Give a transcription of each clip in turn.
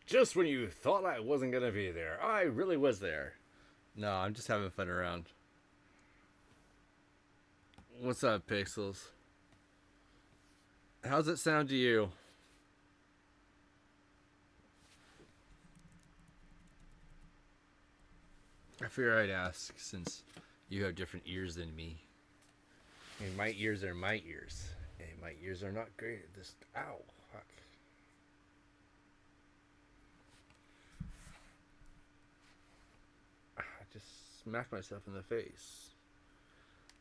Just when you thought I wasn't gonna be there, I really was there. No, I'm just having fun around. What's up, Pixels? How's it sound to you? I figure I'd ask since you have different ears than me. And my ears are my ears. And my ears are not great at this. Ow, fuck. I just smacked myself in the face.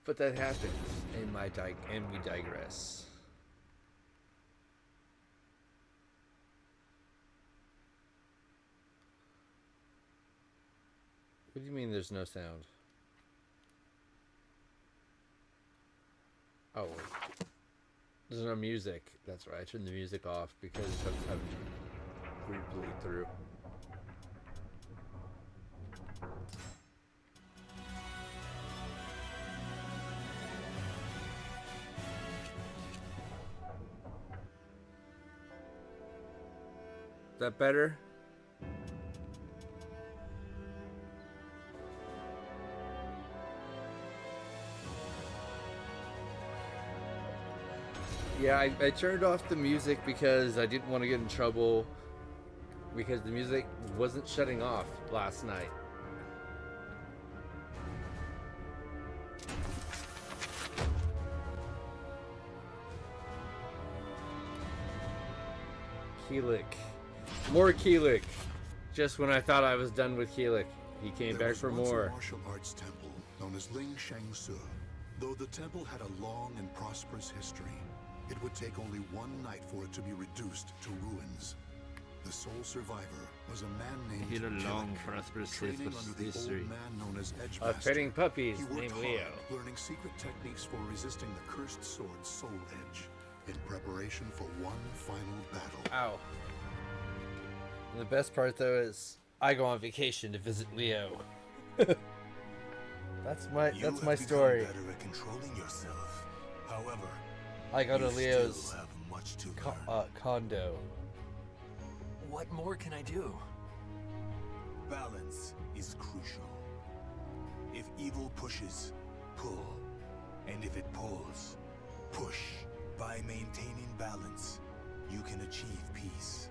But that happens, and we digress. What do you mean there's no sound? Oh, wait. There's no music. That's right. I turned the music off because I was having to bleed through. Is that better? Yeah, I turned off the music because I didn't want to get in trouble because the music wasn't shutting off last night. Keelik. More Keelik. Just when I thought I was done with Keelik, he came back for more. There was once a martial arts temple known as Ling Shang Su. Though the temple had a long and prosperous history, it would take only one night for it to be reduced to ruins. The sole survivor was a man named Keelik, training under the old man known as Edgemaster. Petting puppies He worked named hard, Leo. learning secret techniques for resisting the cursed sword's soul edge, in preparation for one final battle. Ow. And the best part though is I go on vacation to visit Leo. That's my story. Better at controlling yourself. However, I go to Leo's still have much to learn. condo. What more can I do? Balance is crucial. If evil pushes, pull. And if it pulls, push. By maintaining balance, you can achieve peace,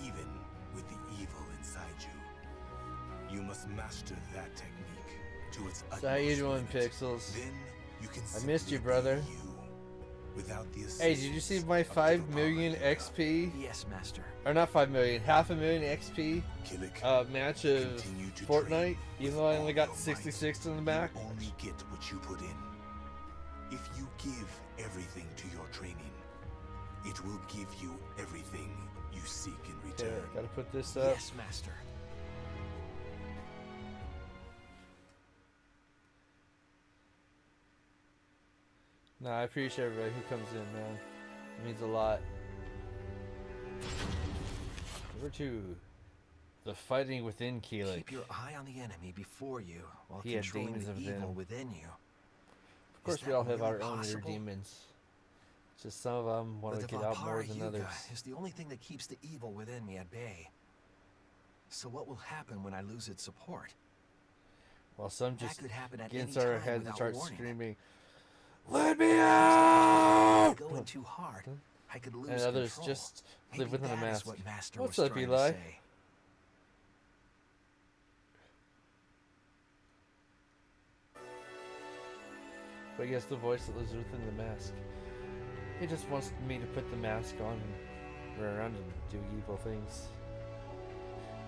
even with the evil inside you. You must master that technique to its utmost. So how you doing, limit. Pixels? Then you can I missed you, simply brother. be you, without the Hey, did you see my 5 million XP? Yes, Master. Or not 5 million, 500,000 XP match of Fortnite? Even though I only got 66 in the back? You only get what you put in. If you give everything to your training, it will give you everything you seek in return. There, gotta put this up. Yes, Master. No, I appreciate everybody who comes in, man. It means a lot. Number 2. The fighting within Keelik. Keep your eye on the enemy before you, while He had controlling demons the of evil them. within you. Of course, Is we that all have really our own inner possible? demons. It's just some of them want But to the get out more Vapara than Yuga others. is the only thing that keeps the evil within me at bay. So what will happen when I lose its support? While some That just could happen at against any our time heads and without start warning. screaming, "Let me If out!" going too hard, I could lose And others control. just Maybe live within a that is mask. what Master What's was up, trying Eli? to say. But I guess the voice that lives within the mask. He just wants me to put the mask on and run around and do evil things.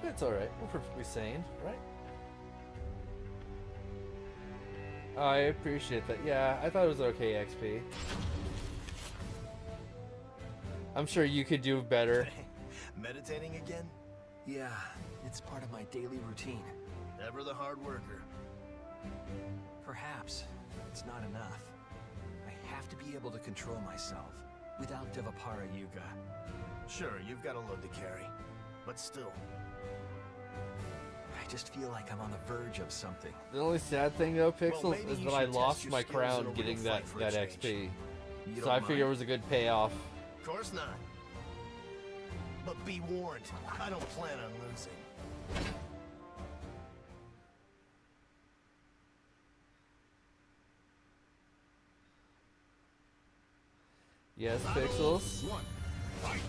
But it's alright. We're perfectly sane, right? I appreciate that. Yeah, I thought it was okay, XP. I'm sure you could do better. Meditating again? Yeah, it's part of my daily routine. Ever the hard worker. Perhaps it's not enough. I have to be able to control myself without Devapara Yuga. Sure, you've got a load to carry. But still. I just feel like I'm on the verge of something. The only sad thing though, Pixels, maybe is you that I should lost test your my skills crown in a getting real that, fight for a that change. XP. You So I don't figure it mind? was a good payoff. Of course not. But be warned, I don't plan on losing. Yes, Pixels. One, fight!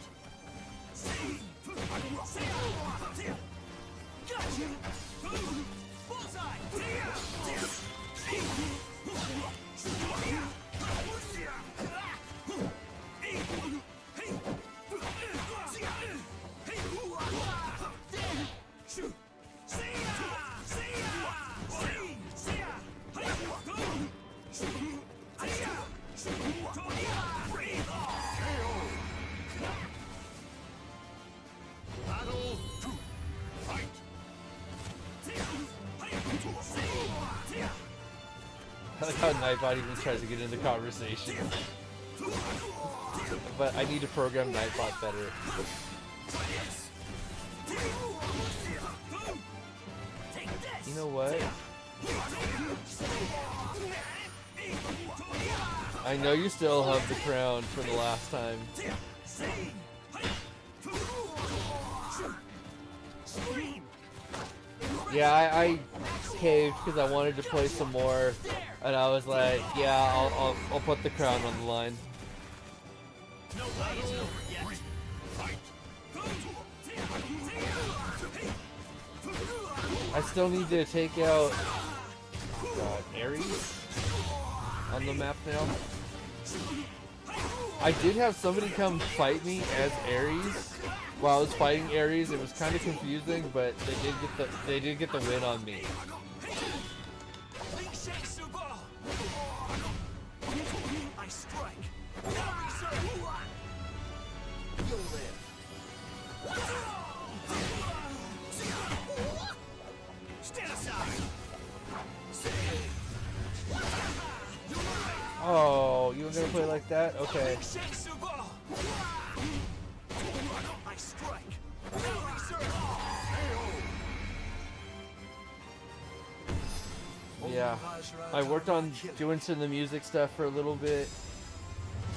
I like how Nightbot even tries to get into the conversation. But I need to program Nightbot better. You know what? I know you still have the crown for the last time. Yeah, I caved because I wanted to play some more, and I was like, yeah, I'll put the crown on the line. I still need to take out Ares on the map now. I did have somebody come fight me as Ares while I was fighting Ares. It was kind of confusing, but they did get the win on me. Oh, you were gonna play like that? Okay. Yeah, I worked on doing some of the music stuff for a little bit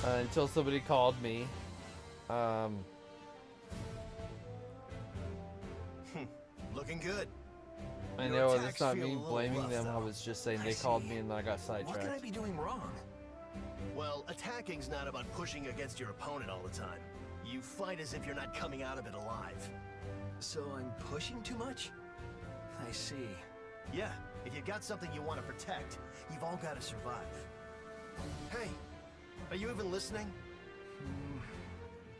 until somebody called me. Looking good. I know, it's not me blaming them, I was just saying they called me and then I got What could I sidetracked. be doing wrong? Well, attacking's not about pushing against your opponent all the time. You fight as if you're not coming out of it alive. So I'm pushing too much? I see. Yeah, if you've got something you want to protect, you've all got to survive. Hey, are you even listening?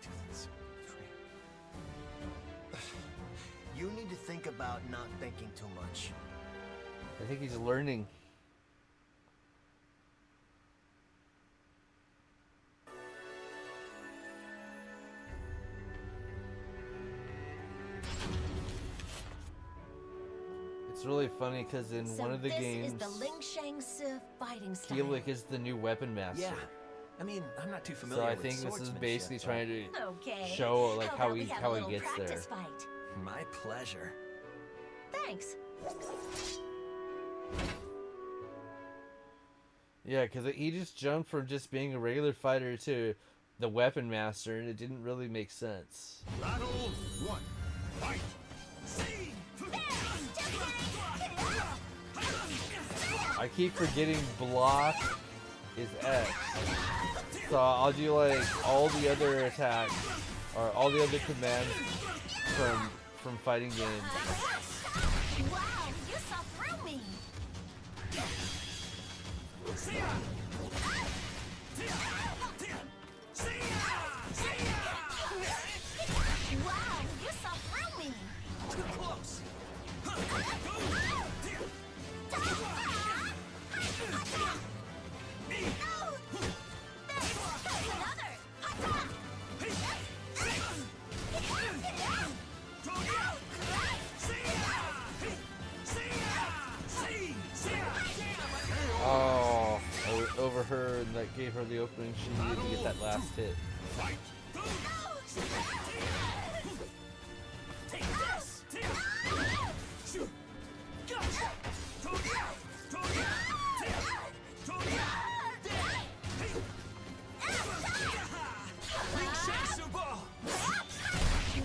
2, 3. You need to think about not thinking too much. I think he's learning. It's really funny because in one of the games, Keelik is the new weapon master. Yeah. I mean, I'm not too familiar So I with think this is swordsmanship, basically but- trying to Okay. show like how about he we have a little gets there. practice fight? My pleasure. Thanks. Yeah, because he just jumped from just being a regular fighter to the weapon master, and it didn't really make sense. Battle 1, fight! I keep forgetting block is X. So I'll do like all the other attacks or all the other commands from fighting games. Wow, you saw through me. Wow, you saw through me. Too close. Oh, I overheard and that gave her the opening she needed to get that last hit.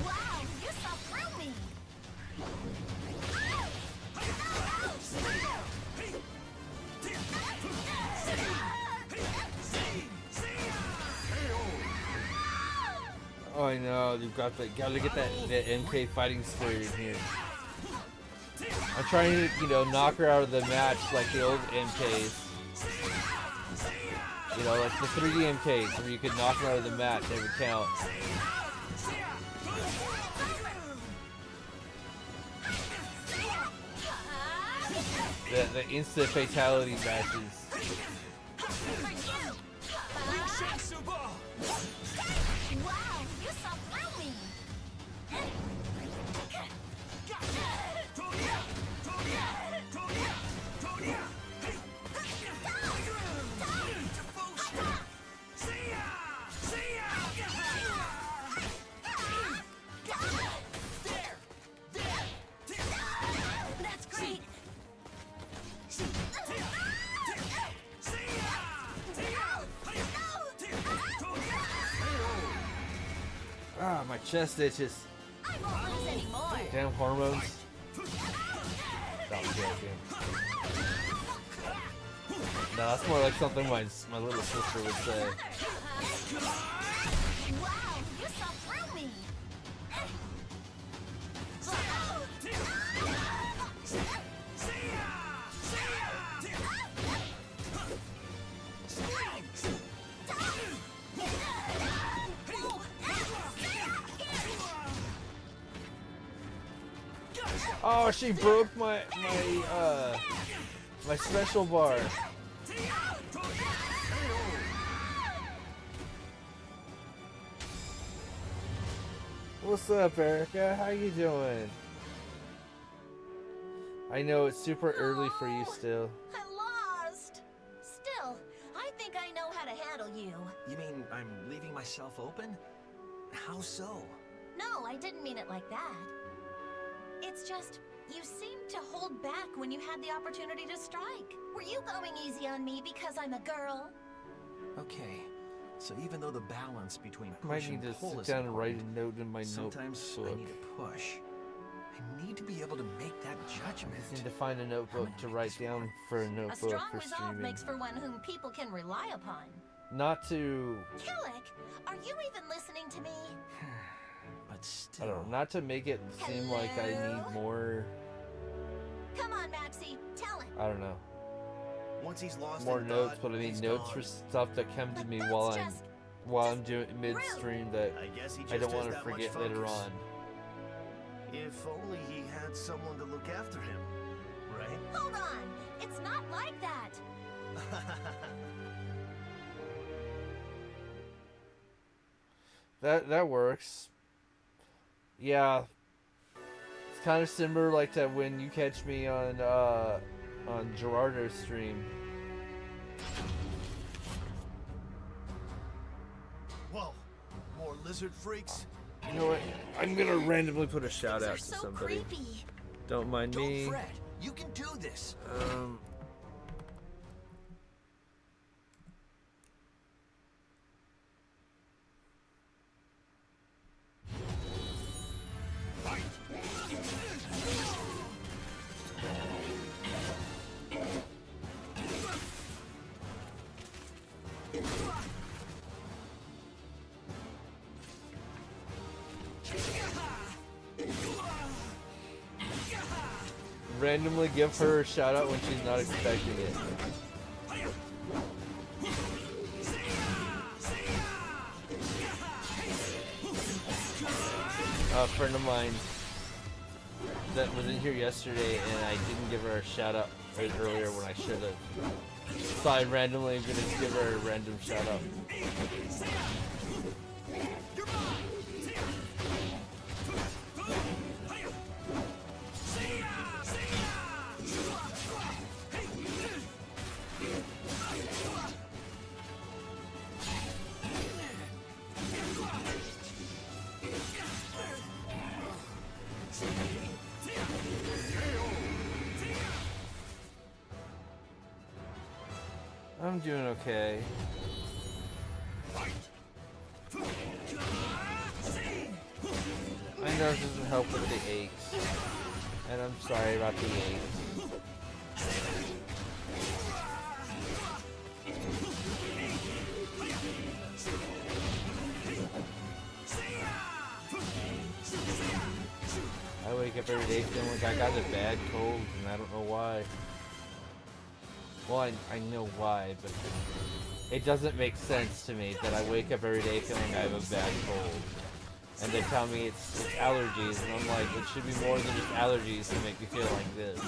Wow, Oh, I know. You've got the gotta get that MK fighting spirit in here. I'm trying to, you know, knock her out of the match like the old MKs. You know, like the 3D MKs where you could knock her out of the match, they would count. The instant fatality matches. Wow, you saw through me. That's great. Ah, my chest itches. I won't lose anymore. Damn hormones. Stop joking. No, that's more like something my little sister would say. Wow, you saw through me. Oh, she broke my special bar. What's up, Erica? How you doing? I know it's super early for you still. I lost. Still, I think I know how to handle you. You mean I'm leaving myself open? How so? No, I didn't mean it like that. It's just, you seemed to hold back when you had the opportunity to strike. Were you going easy on me because I'm a girl? Okay, so even though the balance between I might push need and to pull sit is down and write important, a note in my sometimes I notebook. need to push. I need to be able to make that judgment. I need to find a notebook to write down for a A notebook strong for resolve streaming. makes for one whom people can rely upon. Not to, Killick, are you even listening to me? But I still, don't know, not to make it seem like I Hello? need more, Come on, Maxie, tell him. I don't know, Once he's lost more in notes, thought, but I mean he's notes gone. for stuff that come to But me that's while I'm doing mid-stream that I guess he just I don't has want to that much forget later focus. on. If only he had someone to look after him, right? Hold on, it's not like that. That works. Yeah. It's kind of similar like to when you catch me on Gerardo's stream. Whoa, more lizard freaks? You know what? I'm gonna randomly put a shout These out are to so somebody. creepy. Don't mind don't me. fret. You can do this. Randomly give her a shout out when she's not expecting it. A friend of mine that was in here yesterday, and I didn't give her a shout out right earlier when I should have. So I randomly gonna give her a random shout out. I'm doing okay. I know it doesn't help with the aches. And I'm sorry about the aches. wake up every day feeling like I got a bad cold, and I don't know why. Well, I know why, but it doesn't make sense to me that I wake up every day feeling I have a bad cold. And they tell me it's allergies, and I'm like, it should be more than just allergies to make me feel like this.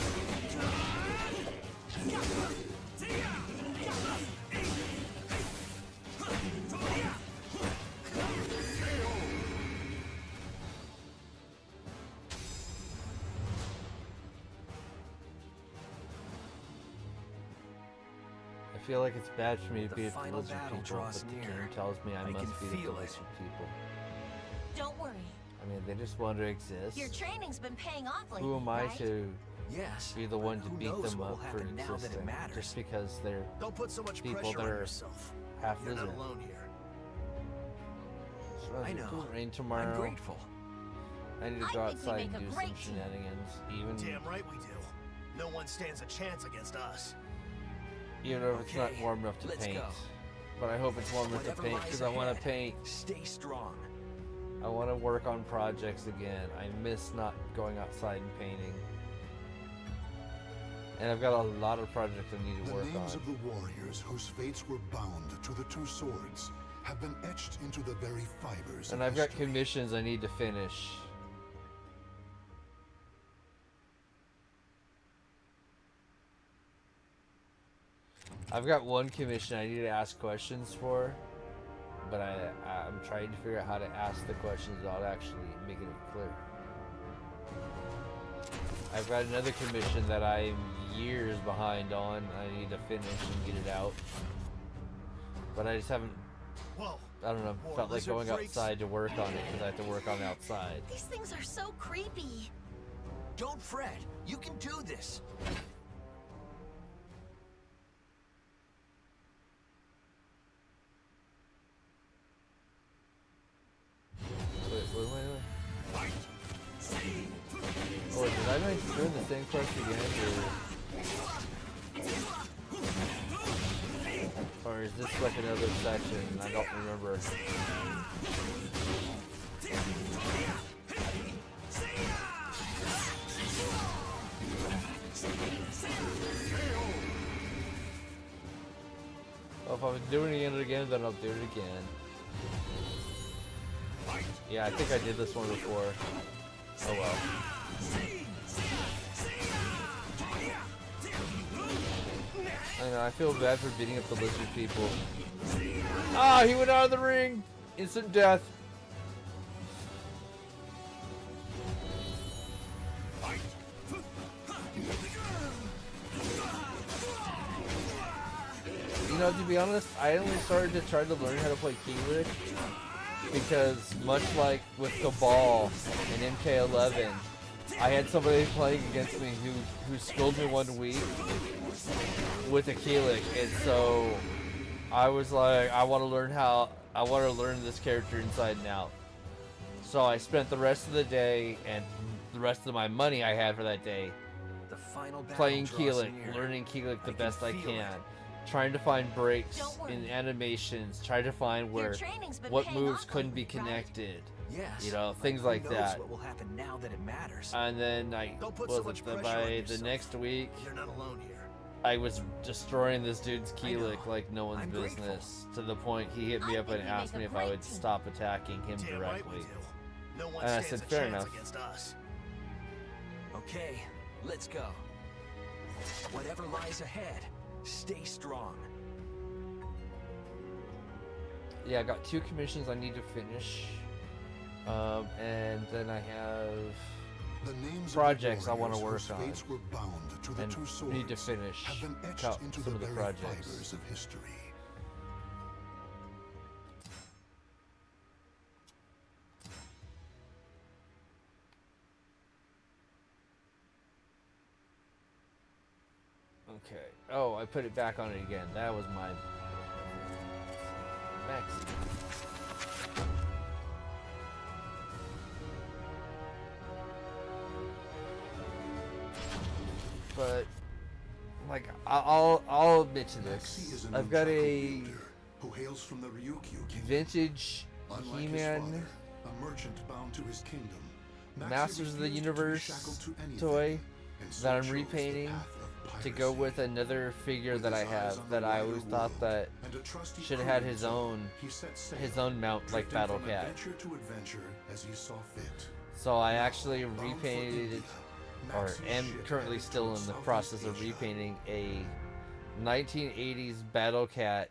I feel like it's bad for me to be with the lizard people, but the game tells me I must be with the lizard people. Don't worry. I mean, they just want to exist. Your training's been paying off lately, Who am I right? to Yes. be the one to who beat knows them what will up for happen now that it existing? matters. Just because they're Don't put so much people pressure that on are yourself. half You're not lizard. alone here. So I it's know. gonna rain I'm tomorrow. grateful. I need to I go think we outside make and a do great some team. shenanigans. Damn right we do. No one stands a chance against us. Even if it's not Okay, warm enough to let's paint. go. But I hope it's warm enough to Whatever paint lies because I want to ahead, paint. Stay strong. I want to work on projects again. I miss not going outside and painting. And I've got a lot of projects I need to The work names on. of the warriors whose fates were bound to the two swords have been etched into the very fibers And of I've got history. commissions I need to finish. I've got one commission I need to ask questions for, but I'm trying to figure out how to ask the questions without actually making it clear. I've got another commission that I'm years behind on. I need to finish and get it out. But I just haven't, Whoa. I don't know, More felt like lizard going freaks. outside to work on it because I have to work on the outside. These things are so creepy. Don't fret. You can do this. Wait, what am I doing? Oh, did I not doing the same quest again, or is this like another section? I don't remember. Well, if I'm doing it again, then I'll do it again. Yeah, I think I did this one before. Oh well. I know, I feel bad for beating up the lizard people. Ah, he went out of the ring! Instant death. You know, to be honest, I only started to try to learn how to play Keyleth because much like with Cabal and MK11, I had somebody playing against me who schooled me one week with a Keyleth, and so I was like, I want to learn this character inside and out. So I spent the rest of the day and the rest of my money I had for that day The final battle playing draws Keyleth, near. learning Keyleth the I can best I feel can, it. trying to find breaks Don't worry. in animations, trying to find Your where training's been what paying moves off couldn't be lately, right? connected, Yes. you know, but things who like knows that. What will happen now that it matters? And then I Don't put so much pressure on by the yourself. next week You're not alone here. I was destroying this dude's I know. Keyleth like no one's I'm grateful. business, to the point he hit me I up think and we asked make me a if I great would team. stop attacking him Damn right we directly. do. No one And I stands said, a "Fair chance enough." against us. Okay, let's go. Whatever lies ahead, stay strong. Yeah, I got 2 commissions I need to finish. And then I have The names projects I of the wanna warriors work whose on fates were bound to the and two swords need to finish have been etched out into some the of the very projects. fibers of history. Okay. Oh, I put it back on it again. That was my max. But like I'll admit to Maxie this. is an I've got a wielder who hails from the Ryukyu kingdom. vintage Unlike his He-Man. father, a merchant bound to his kingdom, Masters of the Universe toy that I'm repainting to go with another figure that I have that I always thought that should have had his own mount like Battle Cat. So I actually repainted it, or am currently still in the process of repainting a 1980s Battle Cat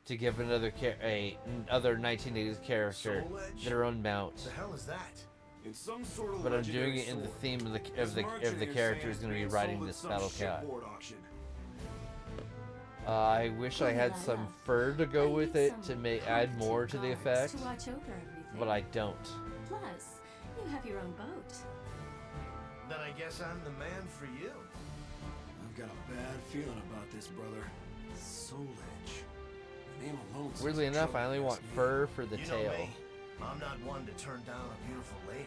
to give another 1980s character their own mount. The hell is that? In some sort of But I'm doing it in the theme of the character who's going to be riding this Battle Cat. I wish I had some fur to go with it to add more to the effect, but I don't. Plus, you have your own boat. Then I guess I'm the man for you. I've got a bad feeling about this, brother. Soul Edge. The name alone says Weirdly enough, I only want fur for the You know tail, me. I'm not one to turn down a beautiful lady.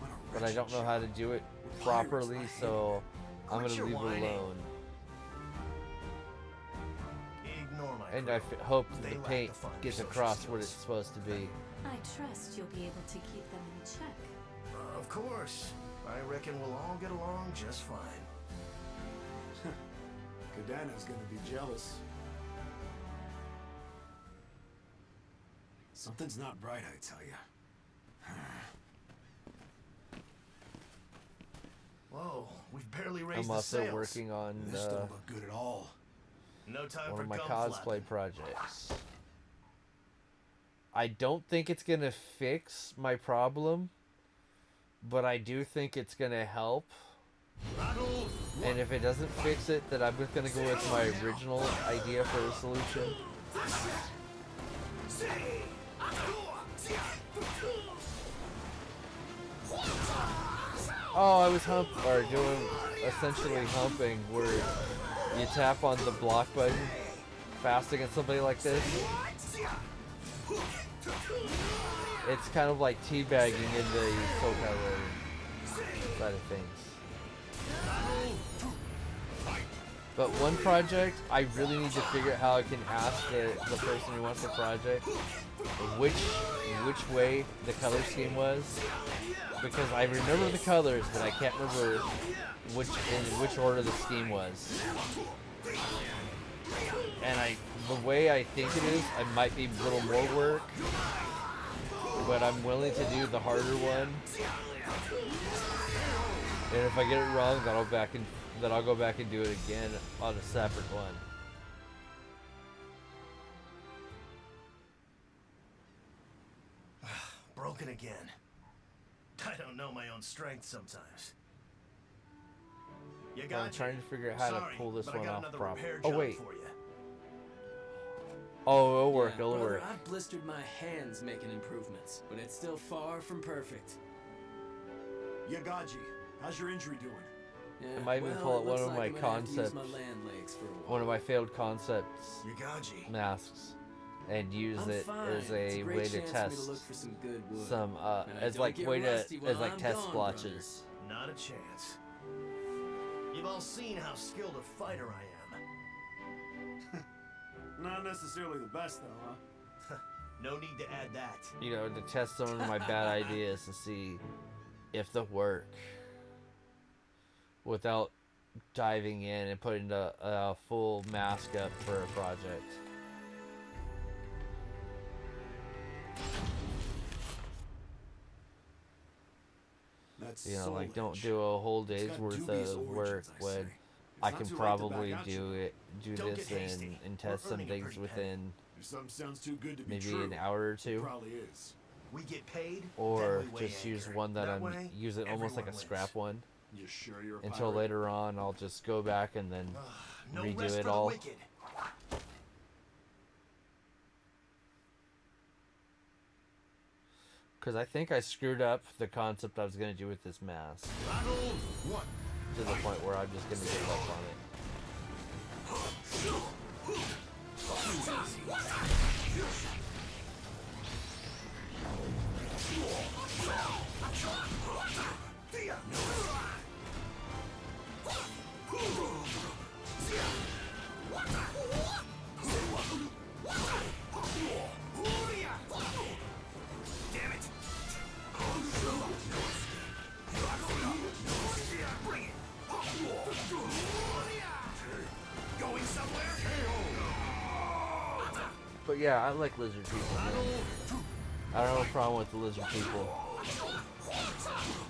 what a but I don't know wretched how to do it properly, so I'm going to leave it alone. Ignore my And I crew. hope They the lack paint the finer gets social across what skills. it's supposed to be. I trust you'll be able to keep them in check. Of course. I reckon we'll all get along just fine. Kadana's gonna be jealous. Something's not right, I tell you. Whoa, we've barely raised I'm the also sails. working on This don't look good at all. No time one for of my gum cosplay flapping. projects. I don't think it's going to fix my problem, but I do think it's going to help. And if it doesn't fix it, then I'm just going to go with my original idea for a solution. Oh, I was doing essentially humping, where you tap on the block button fast against somebody like this. It's kind of like teabagging in the SoCal side of things. But one project, I really need to figure out how I can ask the person who wants the project which way the color scheme was, because I remember the colors, but I can't remember in which order the scheme was. And the way I think it is, I might be a little more work, but I'm willing to do the harder one. And if I get it wrong, then I'll go back and do it again on a separate one. Broken again. I don't know my own strength sometimes. You got I'm trying to figure out how Sorry, to pull this but I one got off another properly. repair Oh job wait. for you. Oh, it'll work. Yeah, It'll brother, work. I've blistered my hands making improvements, but it's still far from perfect. Yagaji, how's your injury doing? Yeah, I might even well, pull it out one looks of like my I'm gonna have to use concepts, my land legs for a while. one of my failed concepts Yagaji. masks, and use I'm it fine. as It's a great way to chance for me test to look for some good wood. some And I as don't like get way to rusty while as like I'm test gone, splotches. Not a chance. You've all seen how skilled a fighter I am. Not necessarily the best, though, huh? No need to add that. You know, to test some of my bad ideas to see if they work without diving in and putting a full mask up for a project. That's You know, Soul like don't Edge. do a whole It's day's got worth dubious of work origins, I when say. I It's can not too late to probably back out you. do Don't this get hasty. and We're test some earning a things pretty within If something sounds too good to be maybe true, an hour or it two, probably is. We get paid, or then we weigh just use anchor. one that That I'm way, using almost like a everyone scrap wins. one. You sure you're a Until pirate? later on, I'll just go back and then No redo rest it for the all. wicked. Because I think I screwed up the concept I was going to do with this mask to the point where I'm just going to give up on it. Damn it! But yeah, I like lizard people, man. I don't have a problem with the lizard people.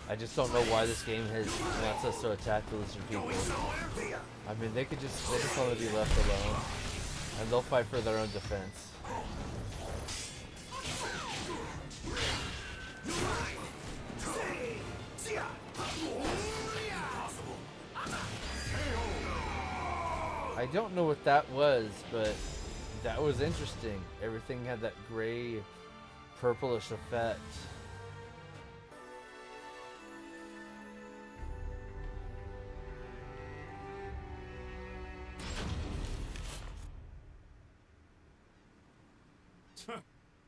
I just don't know why this game wants us to attack the lizard people. I mean, they just want to be left alone, and they'll fight for their own defense. I don't know what that was, but that was interesting. Everything had that gray, purplish effect.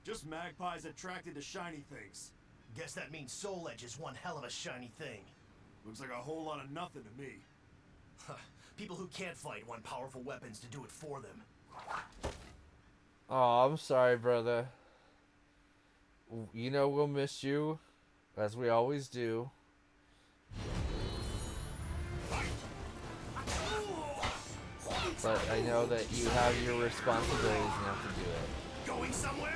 Just magpies attracted to shiny things. Guess that means Soul Edge is one hell of a shiny thing. Looks like a whole lot of nothing to me. People who can't fight want powerful weapons to do it for them. Oh, I'm sorry, brother. You know we'll miss you, as we always do. But I know that you have your responsibilities and have to do it. Going somewhere?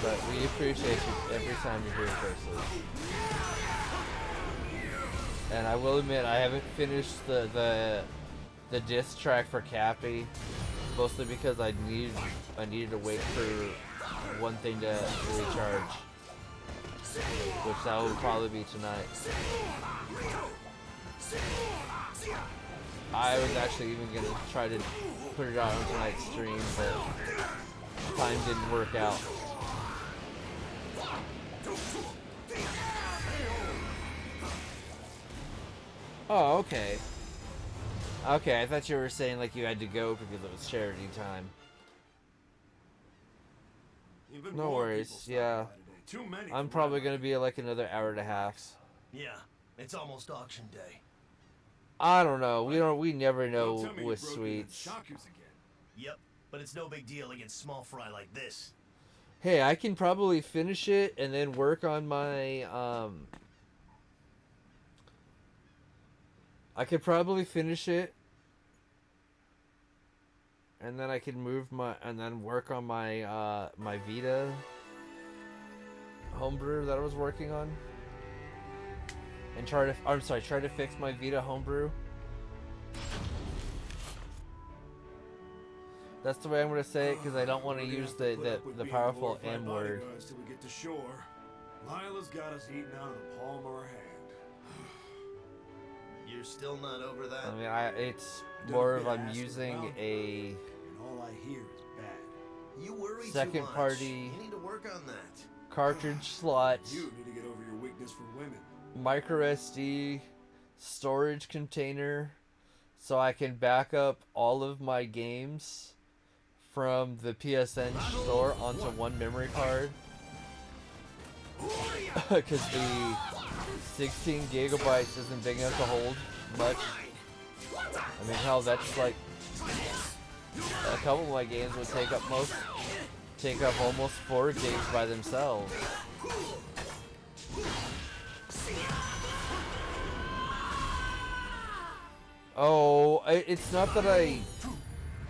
But we appreciate you every time you're here, Percy. And I will admit, I haven't finished the diss track for Cappy, mostly because I needed to wait for one thing to recharge, which that will probably be tonight. I was actually even gonna try to put it out on tonight's stream, but time didn't work out. Oh, okay. Okay, I thought you were saying like you had to go because it was charity time. Even No more worries, people stopped yeah. by today. Too many. I'm for probably my gonna be like another hour and a half. Yeah, it's almost auction day. I don't know. We never Don't know tell me you with broke sweets. even Shaku's again. Yep, but it's no big deal against small fry like this. Hey, I can probably finish it and then work on my I could probably finish it and then I can work on my my Vita homebrew that I was working on. And try to fix my Vita homebrew. That's the way I'm gonna say it because I don't want to We're gonna use have to put up with the being powerful glorified M word. bodyguards till we get to shore. Lila's got us eating out of the palm of her hand. You're still not over that? I mean, it's Don't more be of I'm asking using around a And all I hear is bad. You worry second too much. party You need to work on that. cartridge slot, You need to get over your weakness for women. micro SD storage container, so I can back up all of my games from the PSN store onto one memory card. Because the 16 gigabytes isn't big enough to hold much. I mean, hell, that's like a couple of my games would take up almost 4 gigs by themselves. Oh, it's not that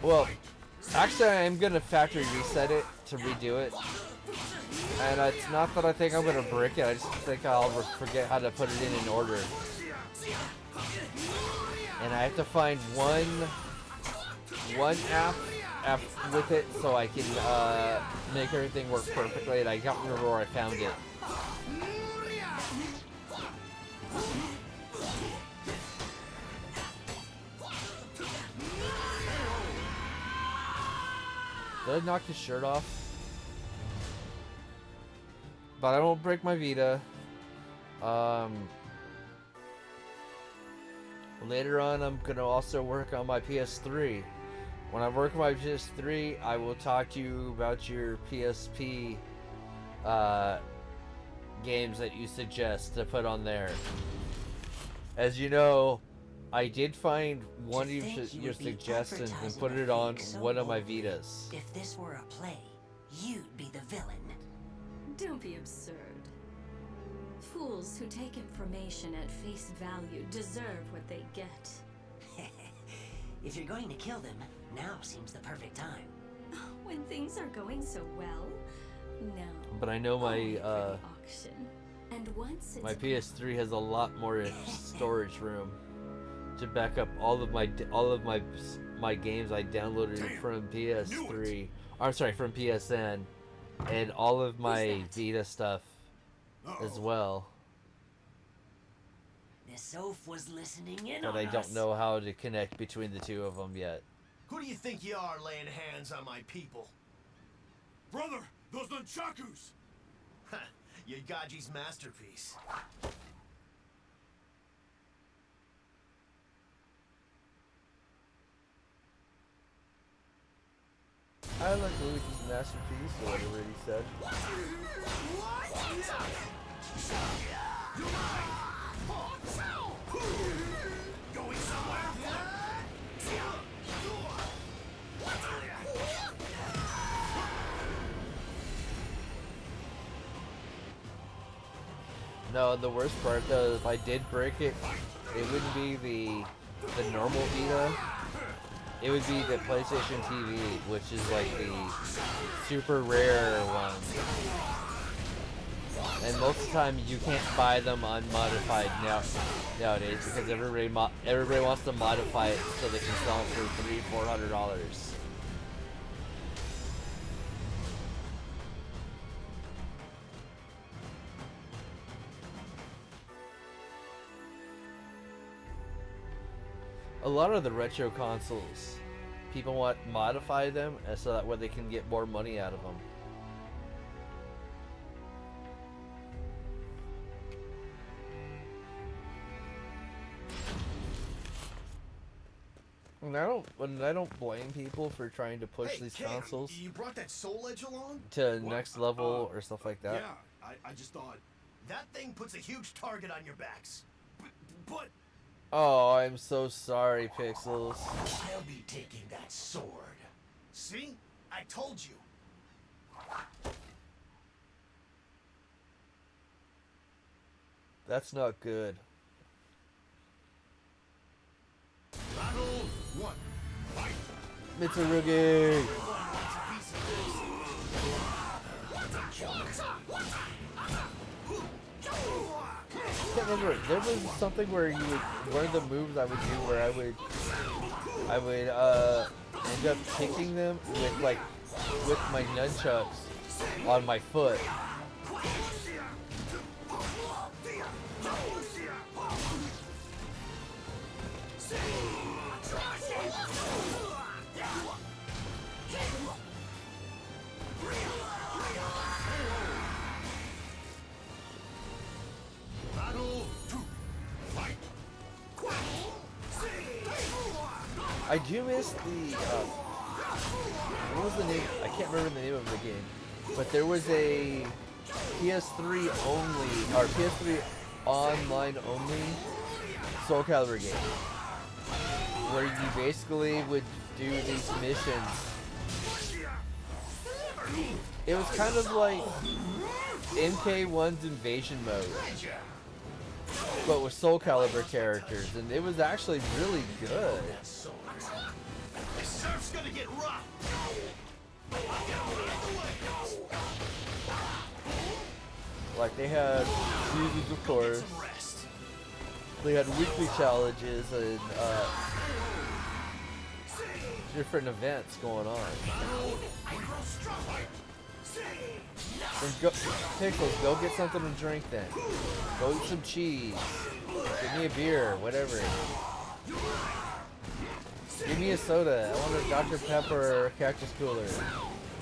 well, actually I am gonna factory reset it to redo it. And it's not that I think I'm gonna brick it, I just think I'll forget how to put it in order. And I have to find one app with it so I can make everything work perfectly, and I can't remember where I found it. Did I knock his shirt off? But I won't break my Vita. Later on, I'm gonna also work on my PS3. When I work on my PS3, I will talk to you about your PSP games that you suggest to put on there. As you know, I did find one of your suggestions and put it on one of my Vitas. If this were a play, you'd be the villain. Don't be absurd. Fools who take information at face value deserve what they get. If you're going to kill them, now seems the perfect time. When things are going so well, no. But I know Only my for the auction. And once it's my PS3 has a lot more storage room to back up all of my games I downloaded from PS3. I'm sorry, from PSN, and all of my Vita stuff as well. The Soph was listening in But on I don't us. know how to connect between the two of them yet. Who do you think you are laying hands on my people? Brother, those nunchakus! Ha! Yagaji's masterpiece. I like Luigi's masterpiece, or whatever he said. Going somewhere? No, the worst part though, if I did break it, it wouldn't be the normal Vita. It would be the PlayStation TV, which is like the super rare one. And most of the time, you can't buy them unmodified nowadays because everybody wants to modify it so they can sell it for $300-400. A lot of the retro consoles, people want to modify them so that way they can get more money out of them. And I don't blame people for trying to push these Kane, consoles you brought that Soul Edge along? to next level or stuff like that. Yeah, I just thought... That thing puts a huge target on your backs. But... Oh, I'm so sorry, Pixels. I'll be taking that sword. See? I told you. That's not good. Battle 1. Fight! Mitsurugi! I can't remember. There was something where you would, one of the moves I would do where I would end up kicking them with my nunchucks on my foot. Battle 2. Fight! I do miss the what was the name? I can't remember the name of the game, but there was a PS3 only or PS3 online only Soul Calibur game where you basically would do these missions. It was kind of like MK1's Invasion Mode, but with Soul Calibur characters, and it was actually really good. This surf's gonna get rough. Like they had seasons, of course. They had weekly challenges and different events going on. Then go, Pickles, go get something to drink then. Go eat some cheese. Give me a beer, whatever. Give me a soda. I want a Dr. Pepper or Cactus Cooler.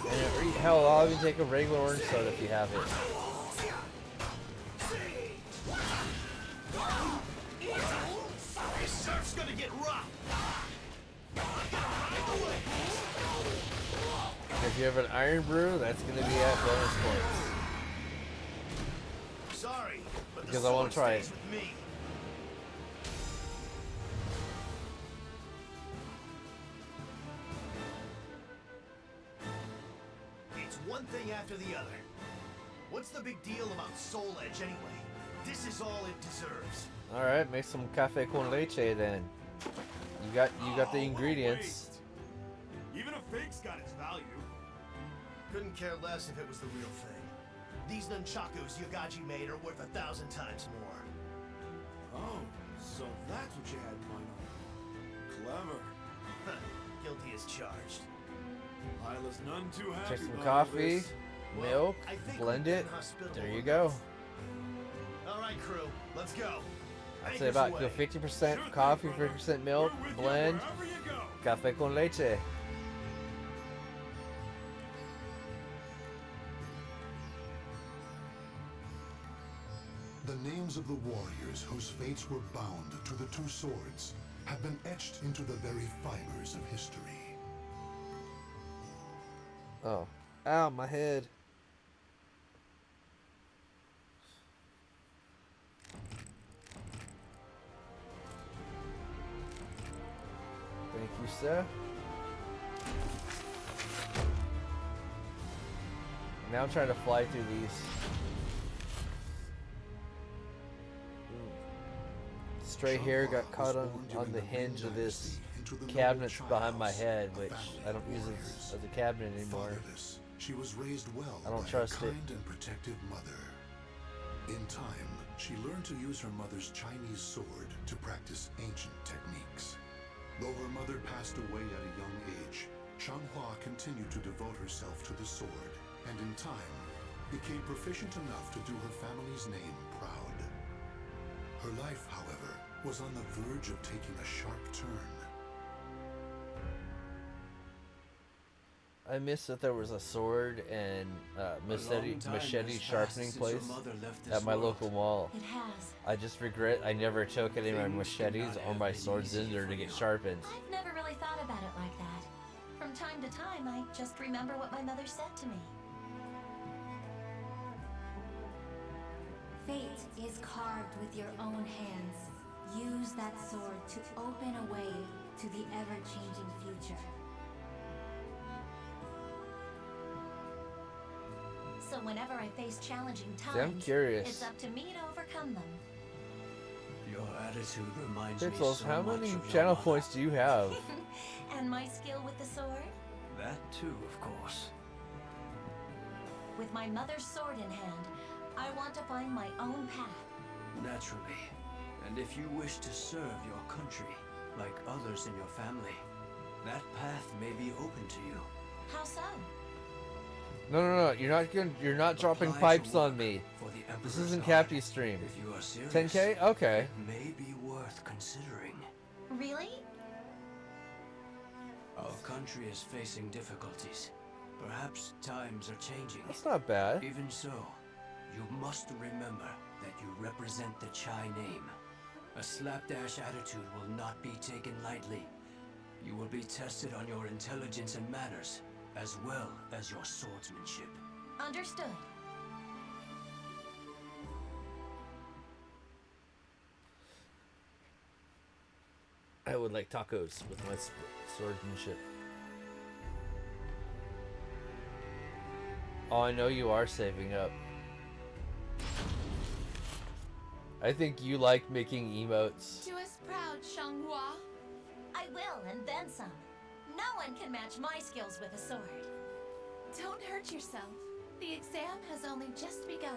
And hell, I'll even take a regular orange soda if you have it. This surf's gonna get rough. If you have an Iron Brew, that's going to be at bonus points. Sorry, but Because I want to try it. with me. It's one thing after the other. What's the big deal about Soul Edge anyway? This is all it deserves. Alright, make some cafe con leche then. You got the ingredients. Wait. Even a fake's got its value. Couldn't care less if it was the real thing. These nunchakus Yagaji made are worth 1,000 times more. Oh, so that's what you had in mind. Clever. Guilty as charged. Lila's none too happy Take some about coffee, this. milk, I think blend we've it. been hospitable There you enough. go. All right, crew, let's go. I'd say Anchor's about away. 50% coffee, 50% milk, We're with you blend, wherever you go. café con leche. The names of the warriors whose fates were bound to the two swords have been etched into the very fibers of history. Oh, ow, my head. Thank you, sir. Now I'm trying to fly through these. Stray hair got caught on the hinge of this cabinet behind my head, which I don't use as a cabinet anymore. Fatherless, she was raised well I don't by trust her it. kind and protective mother. In time, she learned to use her mother's Chinese sword to practice ancient techniques. Though her mother passed away at a young age, Changhua continued to devote herself to the sword, and in time, became proficient enough to do her family's name proud. Her life, however, was on the verge of taking a sharp turn. I missed that there was a sword and machete sharpening place at my local mall. It has. I just regret I never took any of my machetes or my swords in there to get sharpened. I've never really thought about it like that. From time to time, I just remember what my mother said to me. Fate is carved with your own hands. Use that sword to open a way to the ever-changing future. So whenever I face challenging times, I'm curious. it's up to me to overcome them. Your attitude reminds me Pixels, so how much many of your channel mother. points do you have? And my skill with the sword? That too, of course. With my mother's sword in hand, I want to find my own path. Naturally. And if you wish to serve your country, like others in your family, that path may be open to you. How so? No, you're not dropping Apply to pipes on work me. for the This Emperor's isn't guard. Cappy stream. If you are serious, 10K? Okay. it may be worth considering. Really? Our country is facing difficulties. Perhaps times are changing. That's not bad. Even so, you must remember that you represent the Chai name. A slapdash attitude will not be taken lightly. You will be tested on your intelligence and manners, as well as your swordsmanship. Understood. I would like tacos with my swordsmanship. Oh, I know you are saving up. I think you like making emotes. Do us proud, Changhua. I will, and then some. No one can match my skills with a sword. Don't hurt yourself. The exam has only just begun.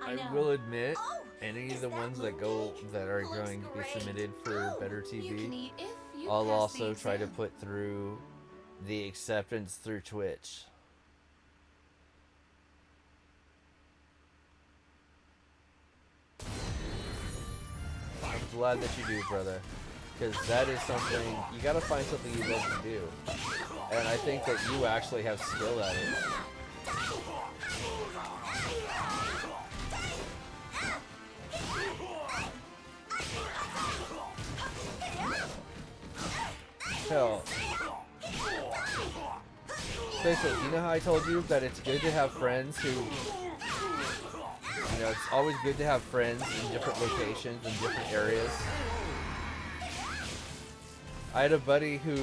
I know. will admit, Oh, any is of the that ones that mooncake? are Looks going to be great. submitted for Oh, Better You can TV, eat if you I'll pass the also try to exam. put through the acceptance through Twitch. I'm glad that you do, brother, because that is something you gotta find something you love to do, and I think that you actually have skill at it. Hell, Spatial, you know how I told you that it's good to have friends who, it's always good to have friends in different locations, in different areas. I had a buddy who,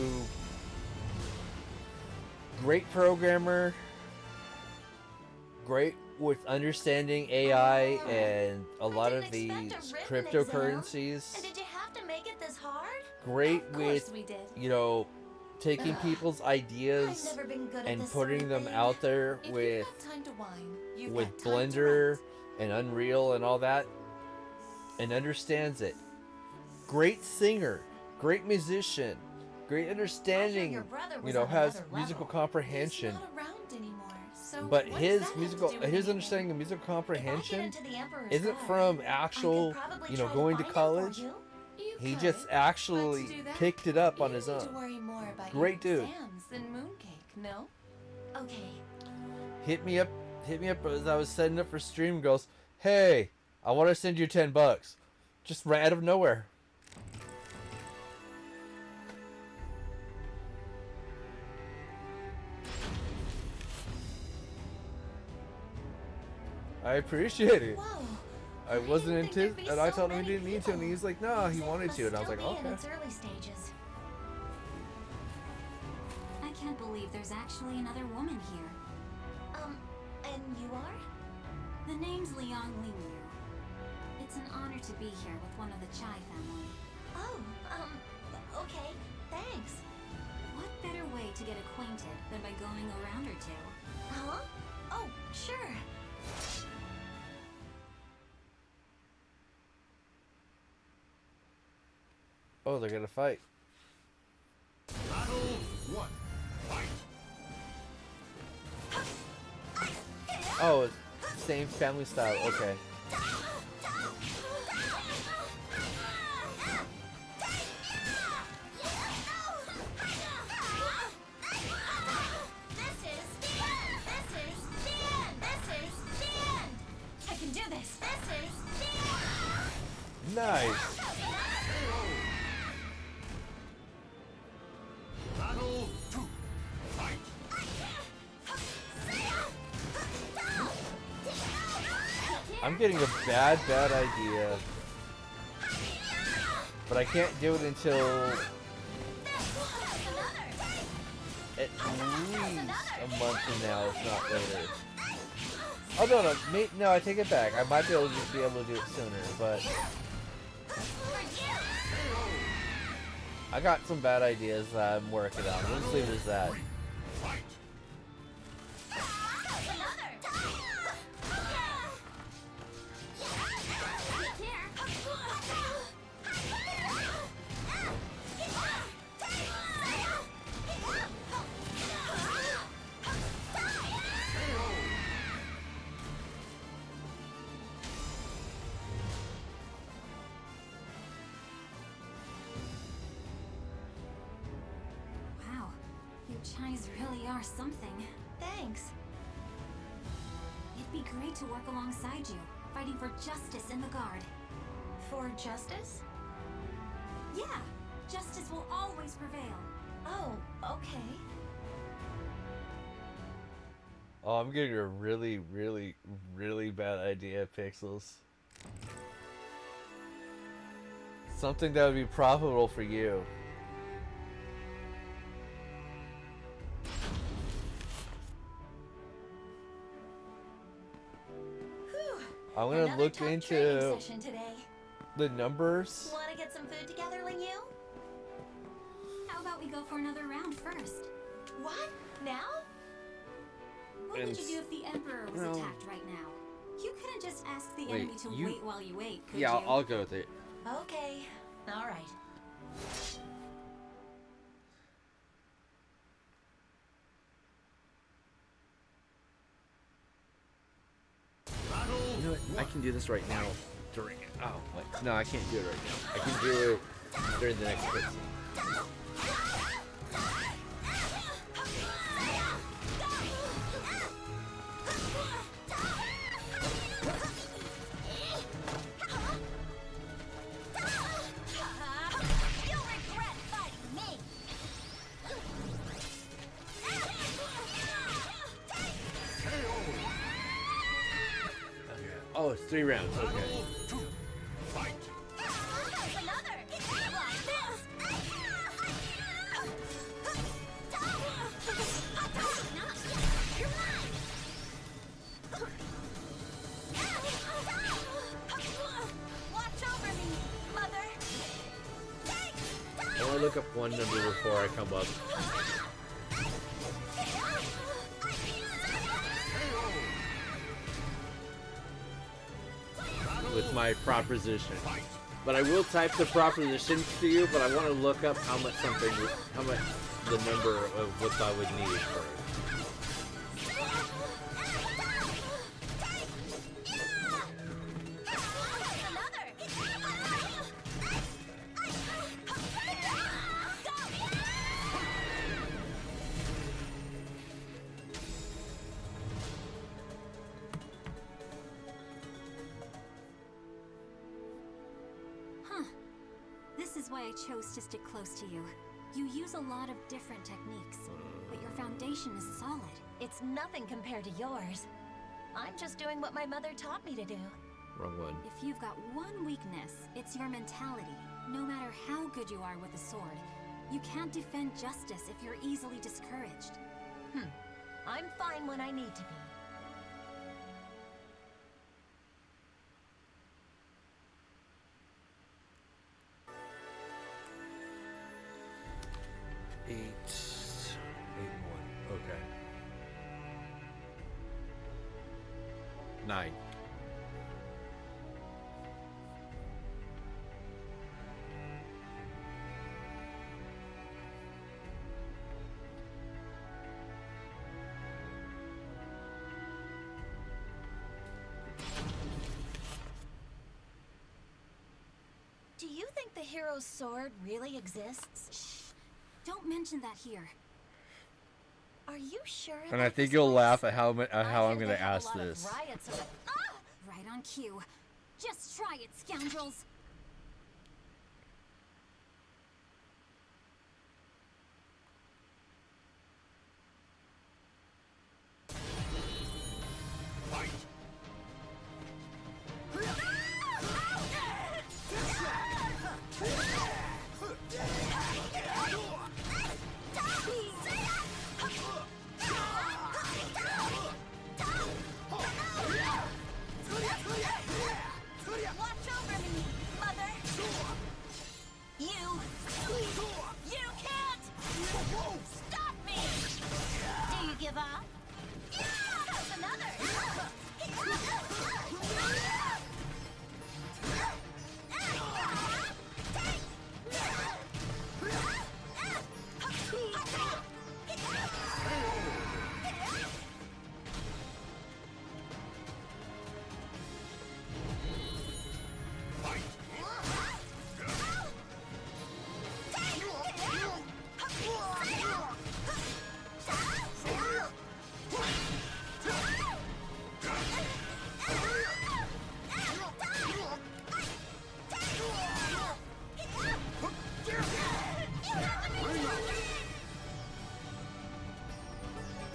great programmer, great with understanding AI and a lot of didn't expect these a written cryptocurrencies. And did you have to make it this hard? great Of course with, we did. you know, taking people's ideas I've never been good at and this putting sort of them thing. out there If with you have time to whine, you've with got time to Blender write. and Unreal and all that, and understands it. Great singer, great musician, great understanding, your brother you was know, on has another musical level. comprehension. He's not around anymore, so But what his does that have musical, to do with his anything? understanding of musical If I get comprehension into the Emperor's isn't Guard, from I actual, could probably you know, try going to find it for college. you. You He could, just but actually to do that, picked it up on you his need own. to worry more about Great your dude. exams than Mooncake, no? Okay. Hit me up as I was setting up for stream and goes, "Hey, I want to send you $10." Just right out of nowhere. I appreciate it. Whoa. I wasn't didn't think into, there'd be and I so told him he many didn't need to, and people. he's like, "No, he It wanted must to," and I was still like, be in "Okay." its early stages. I can't believe there's actually another woman here. And you are? The name's Liang Lingyu. It's an honor to be here with one of the Chai family. Oh, okay. Thanks. What better way to get acquainted than by going around or two? Huh? Oh, sure. Oh, they're gonna fight. Battle 1. Fight! Oh, it's same family style. Okay. I can do this. Nice. Battle 2. Fight! I'm getting a bad idea, but I can't do it until at least a month from now, if not later. Oh no, I take it back. I might be able to do it sooner, but I got some bad ideas that I'm working on. Let's leave it as that. Fight! Wow, you Chais really are something. Thanks. It'd be great to work alongside you, fighting for justice in the Guard. For justice? Yeah, justice will always prevail. Oh, okay. Oh, I'm getting a really bad idea, Pixels. Something that would be profitable for you. Whew. I'm gonna Another look tough into training session today. the numbers. Want to get some food together, Lingyu? How about we go for another round first? What? Now? What would you do if the Emperor was No. attacked right now? You couldn't just ask the Wait, enemy to you- wait while you wait, could Yeah, you? I'll go with it. Okay. All right. You know what? I can do this right now. During it. Oh, wait. No, I can't do it right now. I can do it during the next cutscene. You'll regret fighting me. Oh, it's 3 rounds. Okay. Fight! Another. Like this. Watch over me, Mother. look up one number before I come up with my proposition. But I will type the proposition to you, but I want to look up how much the number of what I would need first. This is why I chose to stick close to you. You use a lot of different techniques, but your foundation is solid. It's nothing compared to yours. I'm just doing what my mother taught me to do. Wrong one. If you've got one weakness, it's your mentality. No matter how good you are with a sword, you can't defend justice if you're easily discouraged. I'm fine when I need to be. Eight, 1. Okay. 9. Do you think the hero's sword really exists? Shh! Don't mention that here. Are you sure? And I about think this you'll place? laugh at how I'm I going hear to they have a ask lot of this. riots around- Right on cue. Just try it, scoundrels. Watch over me, mother! You can't stop me! Do you give up? That's another!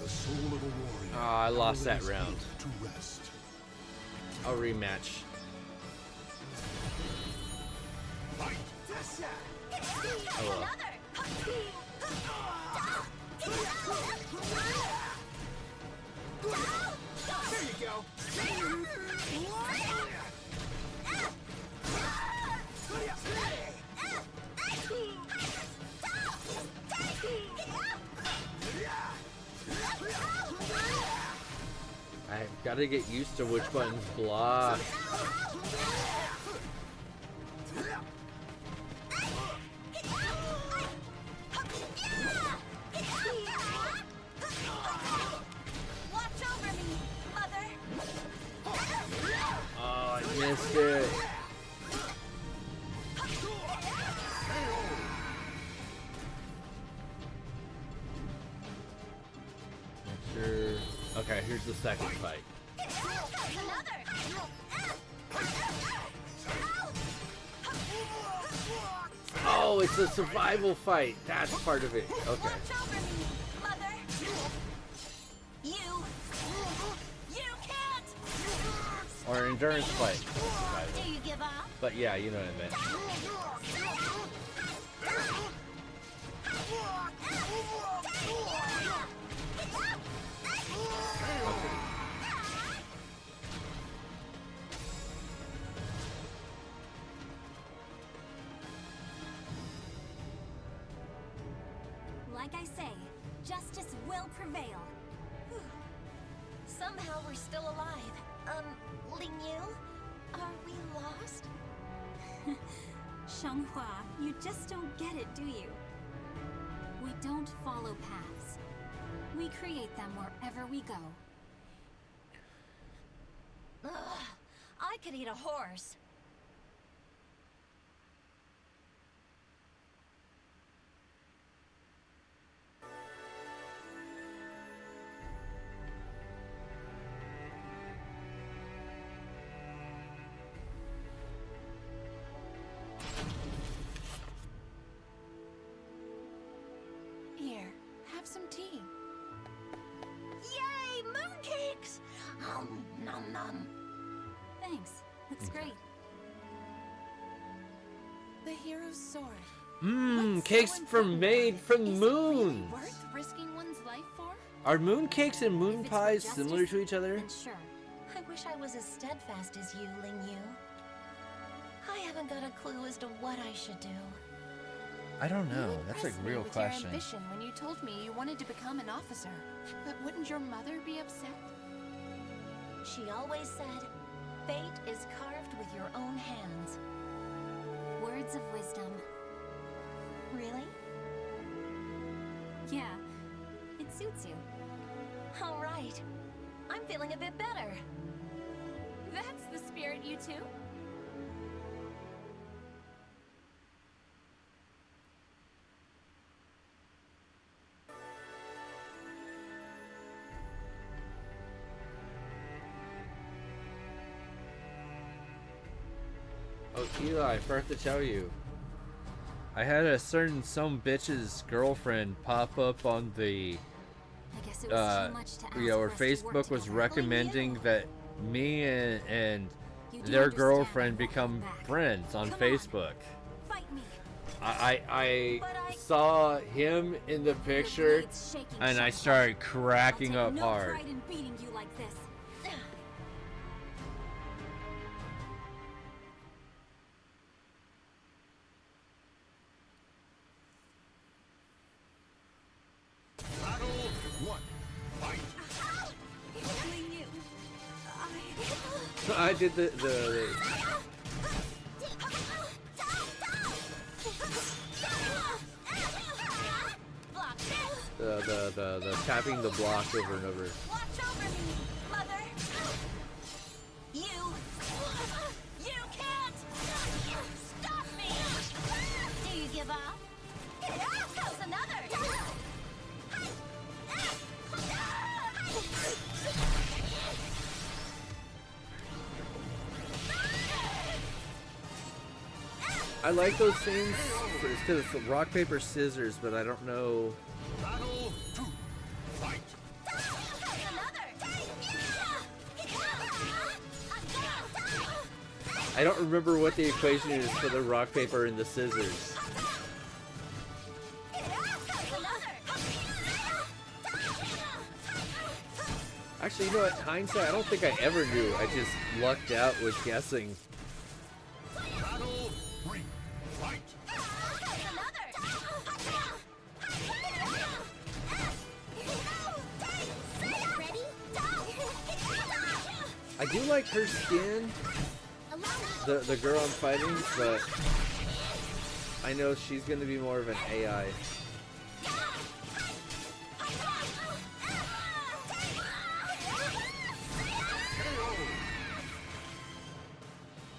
The soul of a warrior. Oh, I lost that always round. built to rest. I'll rematch. Oh well. There you go. I've got to get used to which buttons block. Watch over me, mother! Oh, I missed it. Make sure. Okay, here's the second fight. Oh, it's a survival fight. That's part of it. Okay. Watch over me, mother! You can't! Or endurance fight. Survival. Do you give up? But yeah, you know what I meant. will prevail. Somehow we're still alive. Ling Yu? Are we lost? Shanghua, you just don't get it, do you? We don't follow paths. We create them wherever we go. Ugh, I could eat a horse. Here, have some tea. Yay, mooncakes! Nom nom. Thanks. Looks great. The hero's sword. Mmm, What's cakes so from important made about it? from Is it moon. really worth risking one's life for? Are moon cakes and moon If it's for pies justice, similar to each other? then sure. I wish I was as steadfast as you, Ling Yu. I haven't got a clue as to what I should do. I don't You know. That's a impressed me real with question. Your ambition when you told me you wanted to become an officer. But wouldn't your mother be upset? She always said, fate is carved with your own hands. Words of wisdom. Really? Yeah, it suits you. All right. I'm feeling a bit better. That's the spirit, you two. Oh, Eli, I forgot to tell you. I had a certain some bitch's girlfriend pop up on the, I guess it was too much to ask you know, where for us to work Facebook was together. recommending that me and You do their understand girlfriend I won't become hold back. friends on Come on. Facebook. Fight me. I But I- saw him in the picture Blade's shaking, and I Shanghai. started I'll cracking take up no hard. pride in beating you like this. Battle one. Fight. Ling Yu, I did the Block this! the tapping the block over and over. Watch over me, Mother! You can't stop me! Do you give up? How's another? I like those scenes because it's rock paper scissors, but I don't know. Battle two. Fight. I don't remember what the equation is for the rock paper and the scissors. Actually, you know what? Hindsight, I don't think I ever knew. I just lucked out with guessing. Battle three. Fight. I do like her skin, the girl I'm fighting, but I know she's gonna be more of an AI.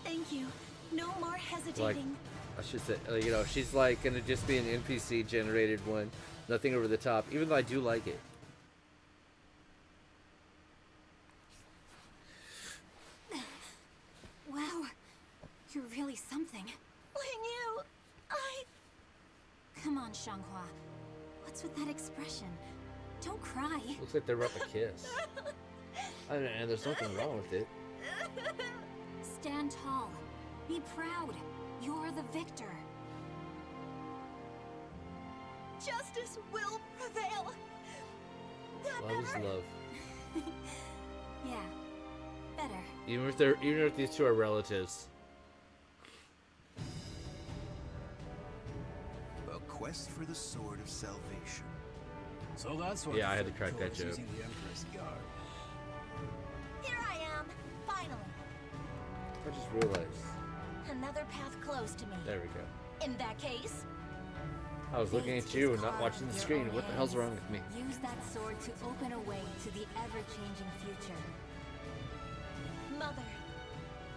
Thank you. No more Like, hesitating. I should say, you know, she's like gonna just be an NPC generated one, nothing over the top. Even though I do like it. wow, you're really something. Ling Yu, Come on, Shanghua. What's with that expression? Don't cry. Looks like they're about to kiss. And there's nothing wrong with it. Stand tall. Be proud. You're the victor. Justice will prevail. That Love is better? love. Yeah. Better. Even if these two are relatives. A quest for the Sword of Salvation. So that's what Yeah, the I had to Third crack Corps that is joke. using the Emperor's guard. Here I am, finally. I just realized. Another path closed to me. There we go. In that case, I was looking at you and not watching the screen. What the hell's wrong with me? Use that sword to open a way to the ever-changing future. Mother,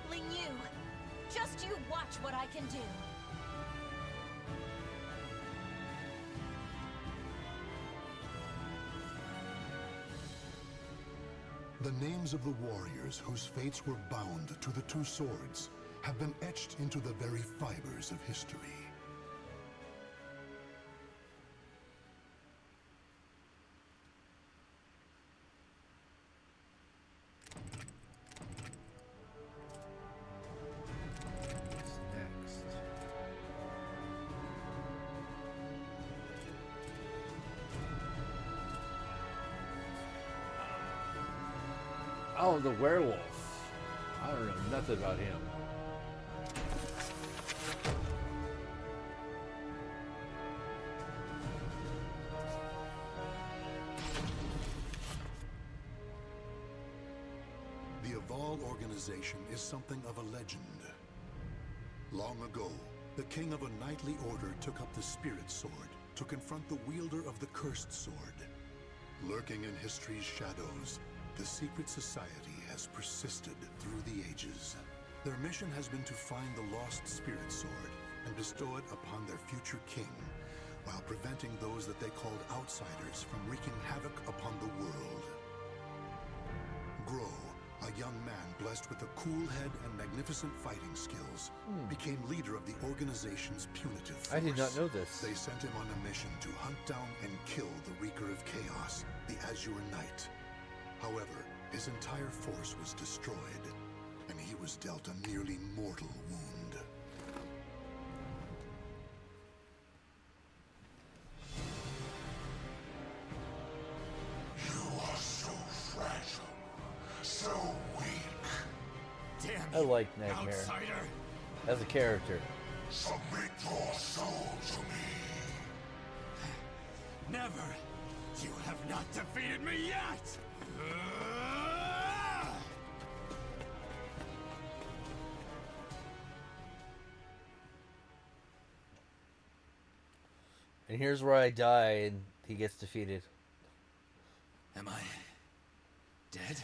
Ling Yu, just you watch what I can do. The names of the warriors whose fates were bound to the two swords have been etched into the very fibers of history. What's next? Oh, the werewolf. I don't know nothing about him. The Eval organization is something of a legend. Long ago, the king of a knightly order took up the spirit sword to confront the wielder of the cursed sword. Lurking in history's shadows, the secret society has persisted through the ages. Their mission has been to find the lost spirit sword and bestow it upon their future king, while preventing those that they called outsiders from wreaking havoc upon the world. Drou, a young man blessed with a cool head and magnificent fighting skills, became leader of the organization's punitive force. I did not know this. They sent him on a mission to hunt down and kill the Wreaker of Chaos, the Azure Knight. However, his entire force was destroyed, and he was dealt a nearly mortal wound. You are so fragile, so weak. Damn I like Nightmare outsider! as a character. Submit your soul to me. Never! You have not defeated me yet! And here's where I die and he gets defeated. Am I dead?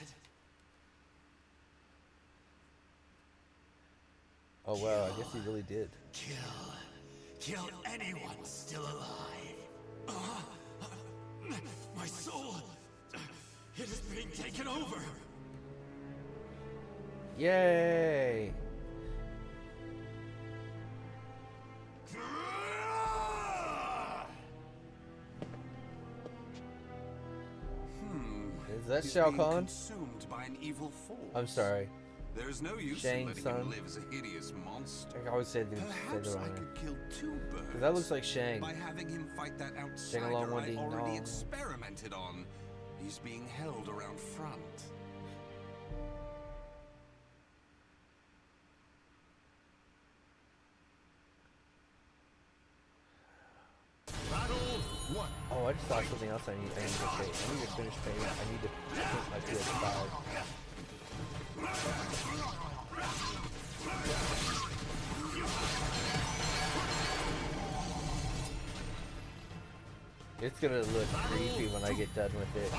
Oh wow, I guess he really did. Kill anyone still alive. My soul, it is being taken over. Yay! Is that He's Shao being Kahn? consumed by an evil force. I'm sorry. There's no use Shang in letting Tsung. him live as a hideous monster. I always say the Perhaps wrong I name. could kill two birds. 'Cause that looks like Shang. By having him fight that outsider along, one I ding already dong. experimented on. He's being held around front. Battle one. Oh, I just thought something else I need to pay. I need to finish paying. I need to put my PS5. It's gonna look creepy when I get done with it.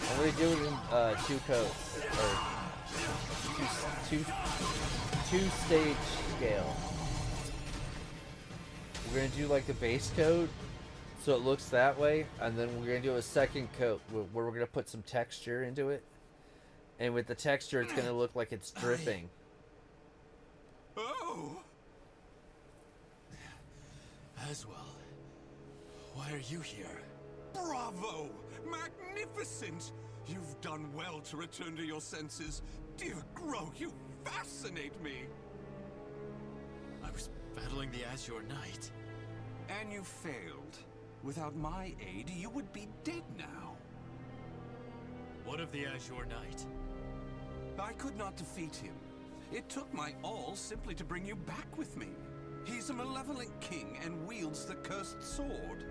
I'm gonna do it in two coats, or two stage scale. We're gonna do like the base coat, so it looks that way, and then we're gonna do a second coat where we're gonna put some texture into it, and with the texture, it's gonna look like it's dripping. Oh! Aswell, why are you here? Bravo! Magnificent! You've done well to return to your senses. Dear Drou, you fascinate me! I was battling the Azure Knight. And you failed. Without my aid, you would be dead now. What of the Azure Knight? I could not defeat him. It took my all simply to bring you back with me. He's a malevolent king and wields the cursed sword.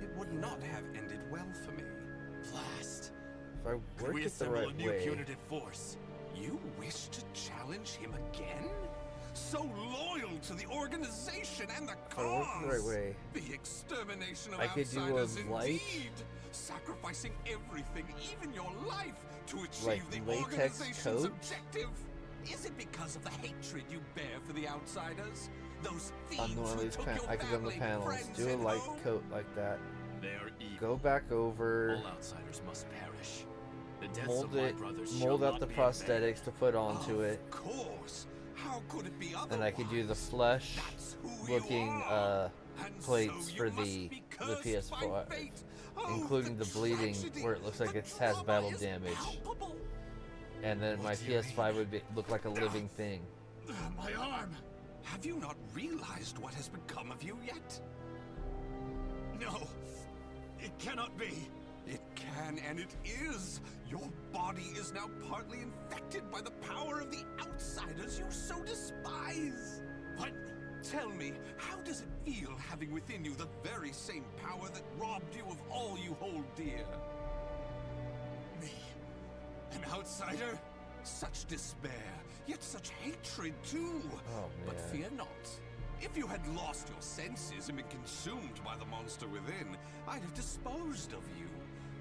It would not have ended well for me. Blast. If I Could work we it the assemble right a new way, punitive force? You wish to challenge him again? So loyal to the organization and the if I work it the right cause! way, The extermination of I could do a outsiders light- indeed! Sacrificing everything, even your life, to achieve like, the latex organization's coat? objective! Is it because of the hatred you bear for the outsiders? Those thieves on one of who these took pan- your I could on the family, panels friends, do a and light home? coat like that. They are evil. Go back over, All outsiders must perish. The deaths mold of my it, brothers mold shall out not the be in prosthetics vain. to put onto it, Of course. How could it be otherwise? and I could do the flesh That's who looking you are. And plates so for you must the be cursed PS4, by fate. Oh, including the bleeding tragedy. where it looks like The it has drama battle is damage, palpable. and then my What do you PS5 would look like a living thing. My arm! Have you not realized what has become of you yet? No, it cannot be. It can and it is. Your body is now partly infected by the power of the outsiders you so despise. What? Tell me, how does it feel having within you the very same power that robbed you of all you hold dear? Me? An outsider? Such despair, yet such hatred too. Oh, But man. fear not. If you had lost your senses and been consumed by the monster within, I'd have disposed of you.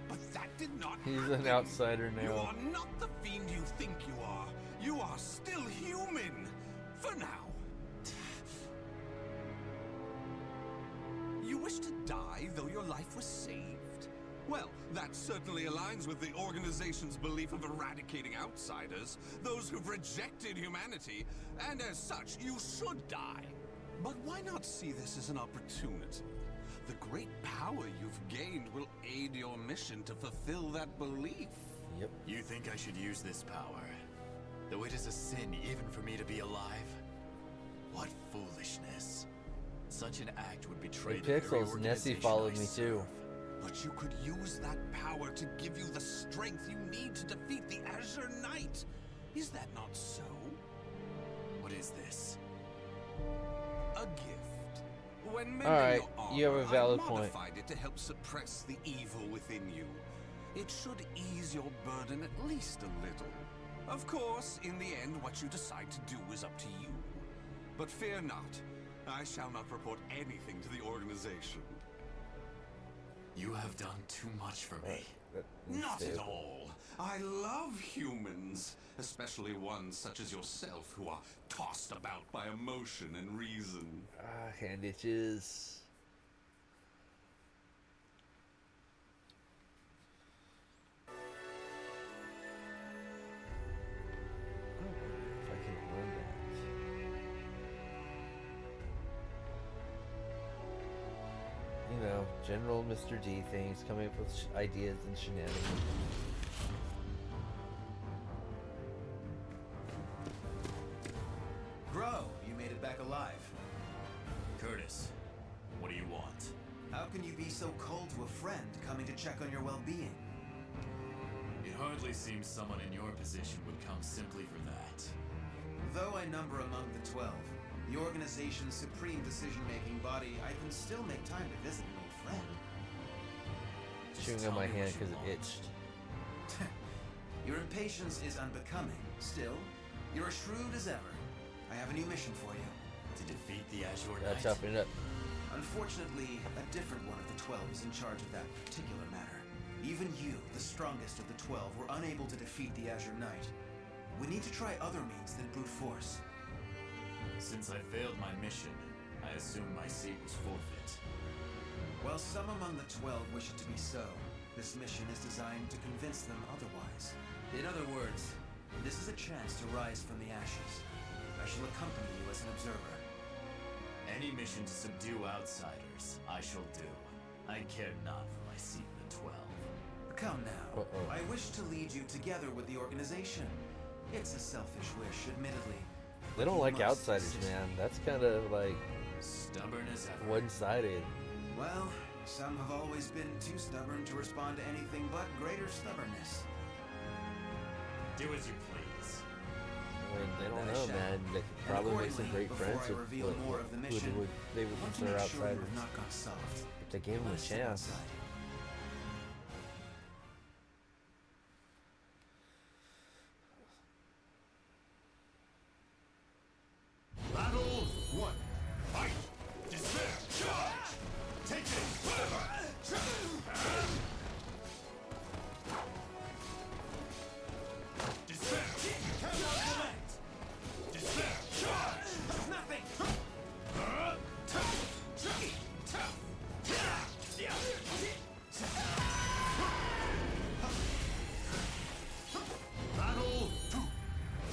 But that did not He's happen. an outsider You now. are not the fiend you think you are. You are still human. For now. You wish to die, though your life was saved? Well, that certainly aligns with the organization's belief of eradicating outsiders, those who've rejected humanity, and as such, you should die. But why not see this as an opportunity? The great power you've gained will aid your mission to fulfill that belief. Yep. You think I should use this power? Though it is a sin even for me to be alive? What foolishness. Such an act would betray Hey, the very Pixels, Nessie organization followed I me too. serve. But you could use that power to give you the strength you need to defeat the Azure Knight. Is that not so? What is this? A gift. When mending Alright, your armor, you have a valid I point. modified it to help suppress the evil within you. It should ease your burden at least a little. Of course, in the end, what you decide to do is up to you. But fear not. I shall not report anything to the organization. You have done too much for me. Not at all. I love humans, especially ones such as yourself who are tossed about by emotion and reason. Ah, hand itches. If I can learn that. You know, general Mr. D things, coming up with ideas and shenanigans. Drou, you made it back alive. Curtis, what do you want? How can you be so cold to a friend coming to check on your well-being? It hardly seems someone in your position would come simply for that. Though I number among the 12, the organization's supreme decision-making body, I can still make time to visit an old friend. Chewing on my hand because it itched. Your impatience is unbecoming. Still, you're as shrewd as ever. I have a new mission for you. To defeat the Azure Gotta Knight? toughen it up. Unfortunately, a different one of the 12 is in charge of that particular matter. Even you, the strongest of the 12, were unable to defeat the Azure Knight. We need to try other means than brute force. Since I failed my mission, I assume my seat was forfeit. While some among the 12 wish it to be so, this mission is designed to convince them otherwise. In other words, this is a chance to rise from the ashes. I shall accompany you as an observer. Any mission to subdue outsiders, I shall do. I care not for my seat in the 12. Come now. Uh-oh. I wish to lead you together with the organization. It's a selfish wish, admittedly. They don't You like must outsiders, succeed. man. That's kind of like Stubborn as ever. one-sided. Well, some have always been too stubborn to respond to anything but greater stubbornness. Do as you please. I mean, they don't Then I know, shall. man. They could And probably make some accordingly, great before friends I with reveal more of the mission, they would I want to consider make sure you outsiders. have not gone soft. If they gave them a Let's step chance. outside. Battle 1. Fight! Despair! Charge! Take it! Despair! Cannot connect! Despair! Charge! Nothing! Battle 2.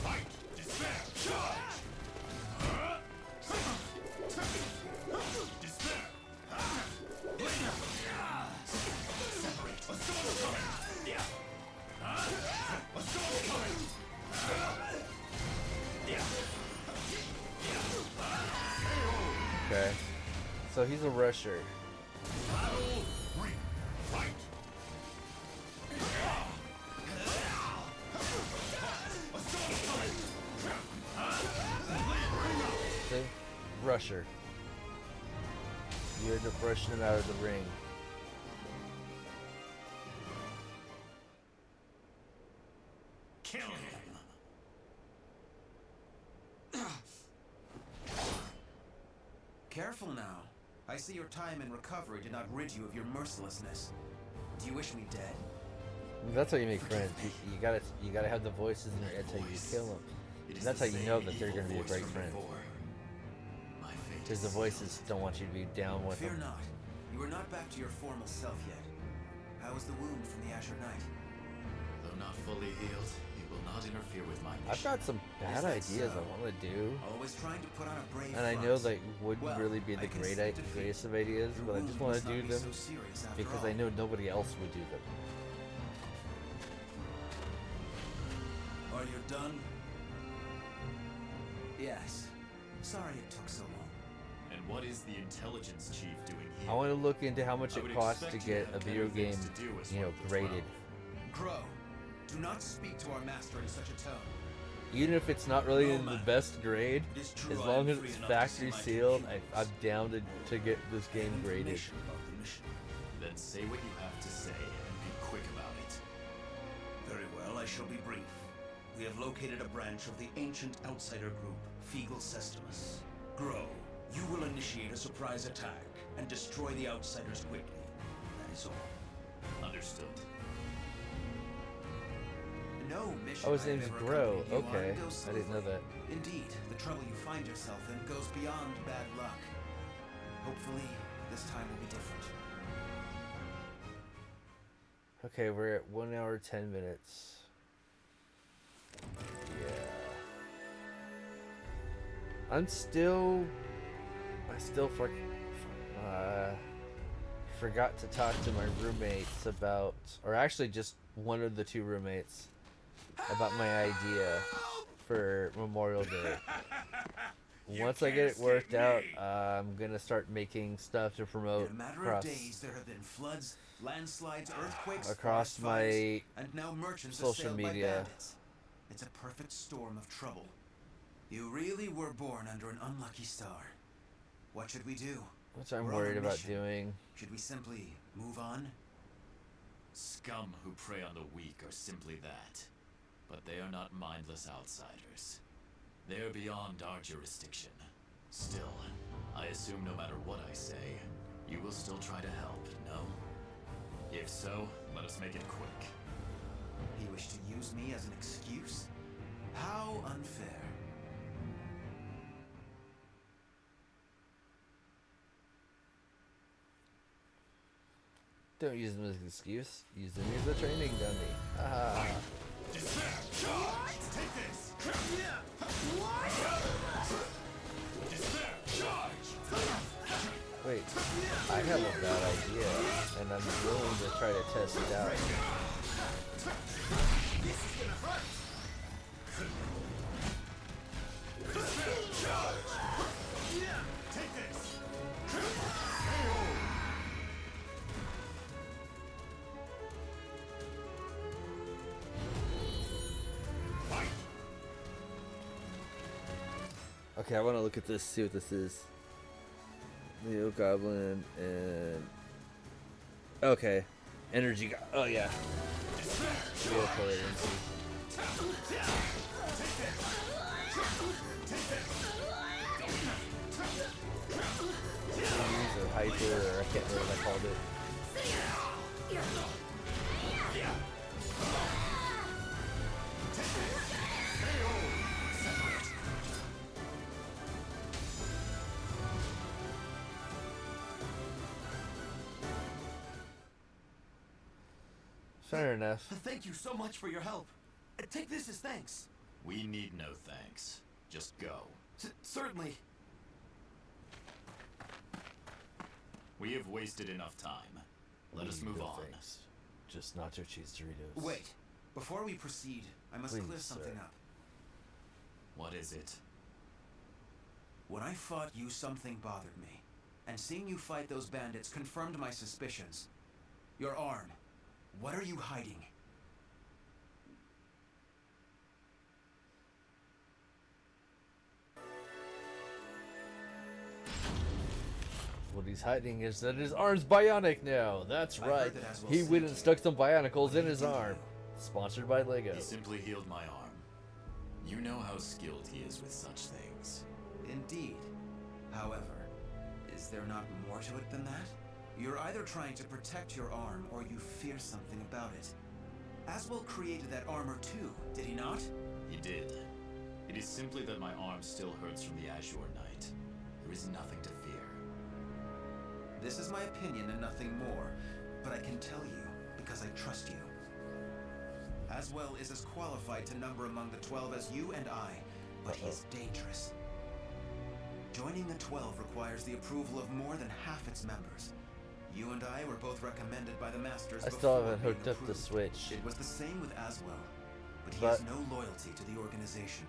Fight! Despair! Charge! Despair! Separate! Assault coming! Assault coming! Okay. So he's a rusher. Battle 3. Fight! See? Rusher. You end up rushing him out of the ring. Kill him! Careful now. I see your time in recovery did not rid you of your mercilessness. Do you wish me dead? That's how you make friends. You gotta have the voices in your head till you kill them. And that's how you know that they're gonna be a great friend. Because the voices don't want you to be down with Fear them. not. You are not back to your formal self yet. How is the wound from the Azure Knight? Though not fully healed, it will not interfere with my mission. I've got some bad that ideas so? I want to do. Always trying to put on a brave And I front. know they wouldn't Well, really be the I concede defeat. greatest of ideas, Your but I wound just want must to not do be them so serious after because all. I know nobody else would do them. Are you done? Yes. Sorry it took so long. And what is the intelligence chief doing here? I want to look into how much I it would costs to expect you get have a video better things game, to do as you know, one of the graded. 12. Crow, do not speak to our master in such a tone. Even if it's not really No, in the man. best grade, It is true as I long am as free it's enough to factory see my sealed, computers. I'm down to get this game And graded. information about the mission. Then say what you have to say and be quick about it. Very well, I shall be brief. We have located a branch of the ancient outsider group, Feegle Sestimus. Grow, you will initiate a surprise attack and destroy the outsiders quickly. That is all. Understood. No mission Oh, his I have name's ever Drou. accompanied you on Okay. goes I didn't know smoothly. that. Indeed, the trouble you find yourself in goes beyond bad luck. Hopefully, this time will be different. Okay, we're at 1 hour 10 minutes. Yeah. I still forgot to talk to my roommates about, or actually just one of the two roommates, about my idea for Memorial Day. Once I get it worked out, I'm gonna start making stuff to promote In a matter across of days, there have been floods, landslides, earthquakes, across forest fires, my and now merchants social assailed media. by bandits. It's a perfect storm of trouble. You really were born under an unlucky star. What should we do? which I'm We're on a worried about mission. doing. Should we simply move on? Scum who prey on the weak are simply that. But they are not mindless outsiders. They are beyond our jurisdiction. Still, I assume no matter what I say, you will still try to help, no? If so, let us make it quick. He wished to use me as an excuse? How unfair. Don't use them as an excuse. Use them as a training dummy. Ah. Despair! Charge! Take this! Despair! Charge! Wait, I have a bad idea, and I'm willing to try to test it out. This is gonna hurt! Despair! Charge! Take this! Fight! Okay, I want to look at this, see what this is. Neo Goblin and okay, Energy. Oh yeah. We'll pull it into. Fuse or Hyper, or I can't remember what I called it. Fair enough. Thank you so much for your help. Take this as thanks. We need no thanks. Just go. Certainly. We have wasted enough time. Let us move on. Things. Just nacho cheese Doritos. Wait. Before we proceed, I must clear something up. What is it? When I fought you, something bothered me. And seeing you fight those bandits confirmed my suspicions. Your arm. What are you hiding? What he's hiding is that his arm's bionic now. That's right. He went and stuck some bionicles in his arm. Sponsored by Lego. He simply healed my arm. You know how skilled he is with such things. Indeed. However, is there not more to it than that? You're either trying to protect your arm or you fear something about it. Aswell created that armor too, did he not? He did. It is simply that my arm still hurts from the Azure Knight. There is nothing to fear. This is my opinion and nothing more, but I can tell you because I trust you. Aswell is as qualified to number among the 12 as you and I, but he is dangerous. Joining the 12 requires the approval of more than half its members. You and I were both recommended by the Masters. I still haven't hooked up the Switch. It was the same with Aswell, but he has no loyalty to the organization.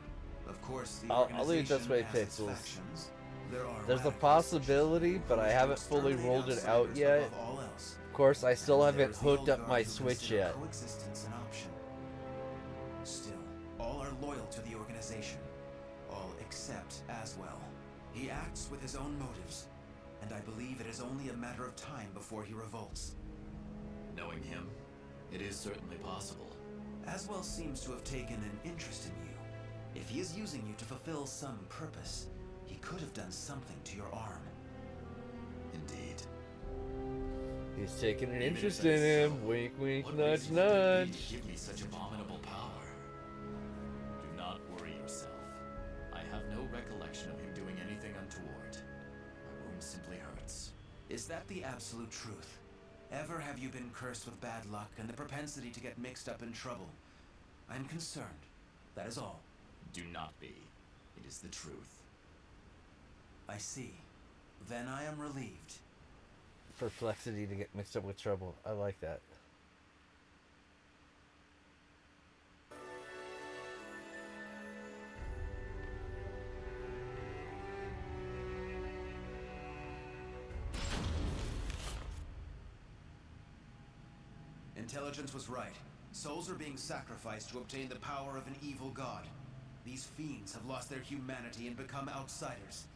Of course, the I'll leave it this way, Pixels. There's a possibility, but I haven't fully rolled it out yet. Of course, I still haven't hooked up my Switch yet. Still, all are loyal to the organization. All except Aswell. He acts with his own motives, and I believe it is only a matter of time before he revolts. Knowing him, it is certainly possible. Aswell seems to have taken an interest in you. If he is using you to fulfill some purpose, he could have done something to your arm. Indeed. He's taking an interest in him. Wink, wink, nudge, nudge. Give me such abominable power. Do not worry yourself. I have no recollection of him doing anything untoward. My wound simply hurts. Is that the absolute truth? Ever have you been cursed with bad luck and the propensity to get mixed up in trouble? I'm concerned. That is all. Do not be. It is the truth. I see. Then I am relieved. Perplexity to get mixed up with trouble. I like that. Intelligence was right. Souls are being sacrificed to obtain the power of an evil god. These fiends have lost their humanity and become outsiders.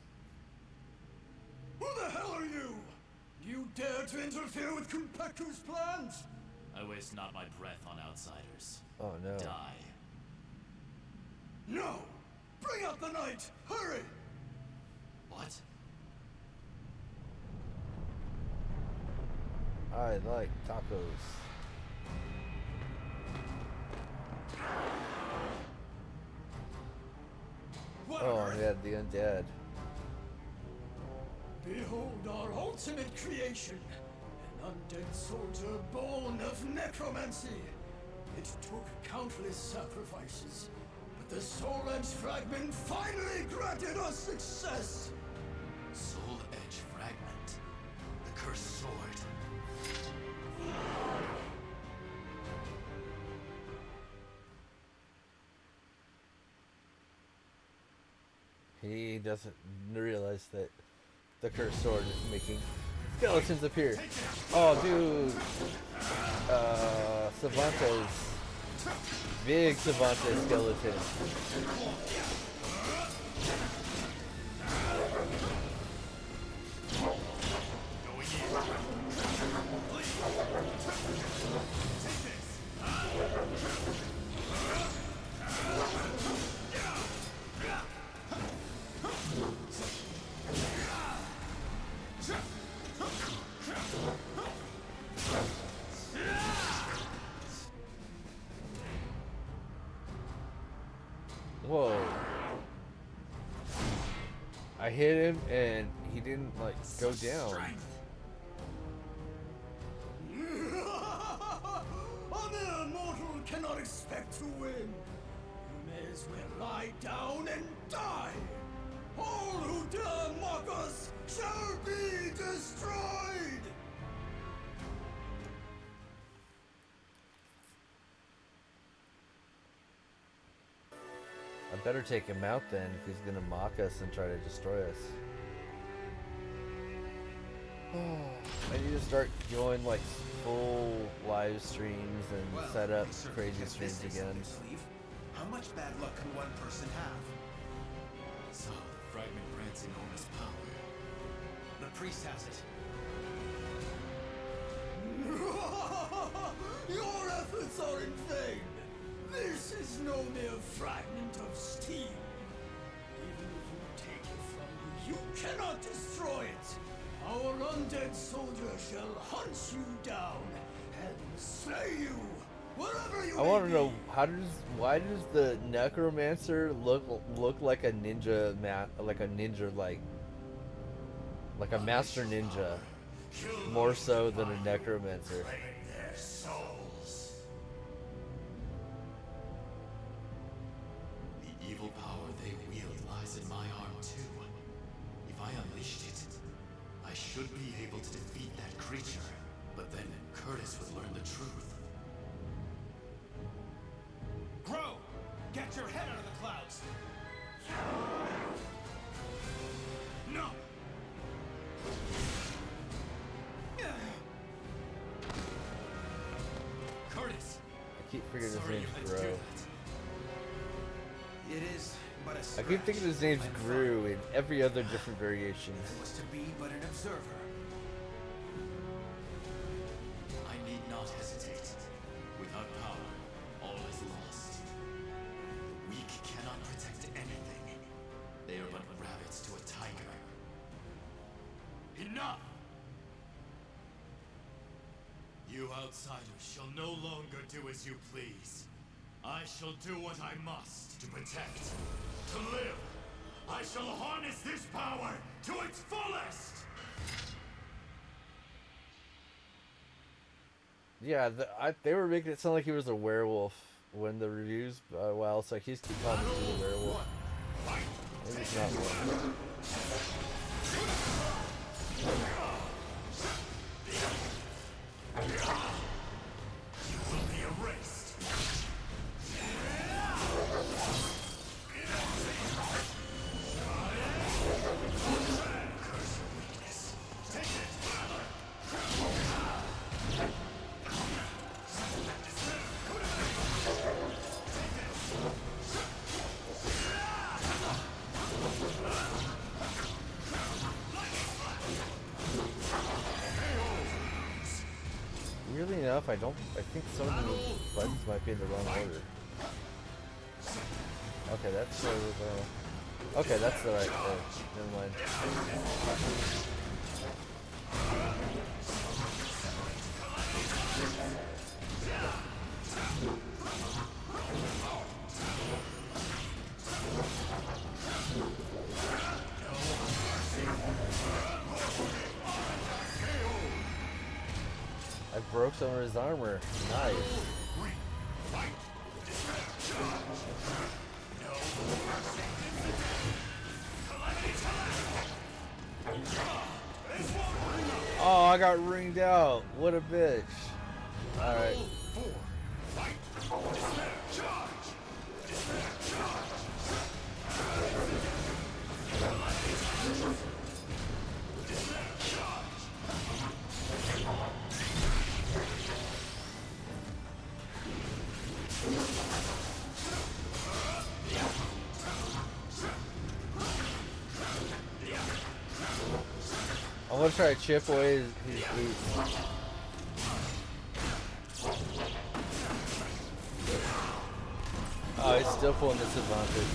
Who the hell are you? Do you dare to interfere with Kumpeku's plans? I waste not my breath on outsiders. Oh no. Die. No! Bring out the knight! Hurry! What? I like tacos. Oh, yeah, the undead. Behold our ultimate creation, an undead soldier born of necromancy. It took countless sacrifices, but the Soul Edge Fragment finally granted us success! Soul Edge Fragment. The cursed sword. He doesn't realize that the cursed sword is making skeletons appear. Oh, dude. Cervantes. Big Cervantes skeleton. Whoa. I hit him and he didn't like go down. A mere mortal cannot expect to win. You may as well lie down and die. All who dare mock us shall be destroyed. I better take him out then if he's gonna mock us and try to destroy us. I need to start going like full live streams and set up crazy streams again. How much bad luck can one person have? So, the fragment grants enormous power. The priest has it. Your efforts are in vain. This is no mere fragment of steel. Even if you take it from me, you cannot destroy it. Our undead soldier shall hunt you down and slay you wherever you I want to know why does the necromancer look like a ninja like a master ninja more so than a necromancer. Their souls. The evil power they wield lies in my arm too. If I unleashed it, I should be able to defeat that creature. But then Curtis would learn the truth. Drou, get your head out of the clouds. No. Curtis. I keep figuring his Sorry name's you had to do Drou. that. It is but a I scratch. keep thinking his name's Drou in every other different variation. I was to be but an observer. I need not hesitate. Without power, all is lost. The weak cannot protect anything. They are but rabbits to a tiger. Enough! You outsiders shall no longer do as you please. I shall do what I must to protect, to live. I shall harness this power to its fullest! Yeah, they were making it sound like he was a werewolf when the reviews, well, it's like he's calling him a werewolf. Maybe he's not one. You will be erased. Curse your weakness. Take it. Weirdly enough, I think some of the buttons might be in the wrong order. Okay, that's okay, that's the right. Never mind. I broke some of his armor. Nice. Oh, I got ringed out. What a bitch. Alright. I'm gonna try to chip away his boots. Oh, he's still pulling disadvantage.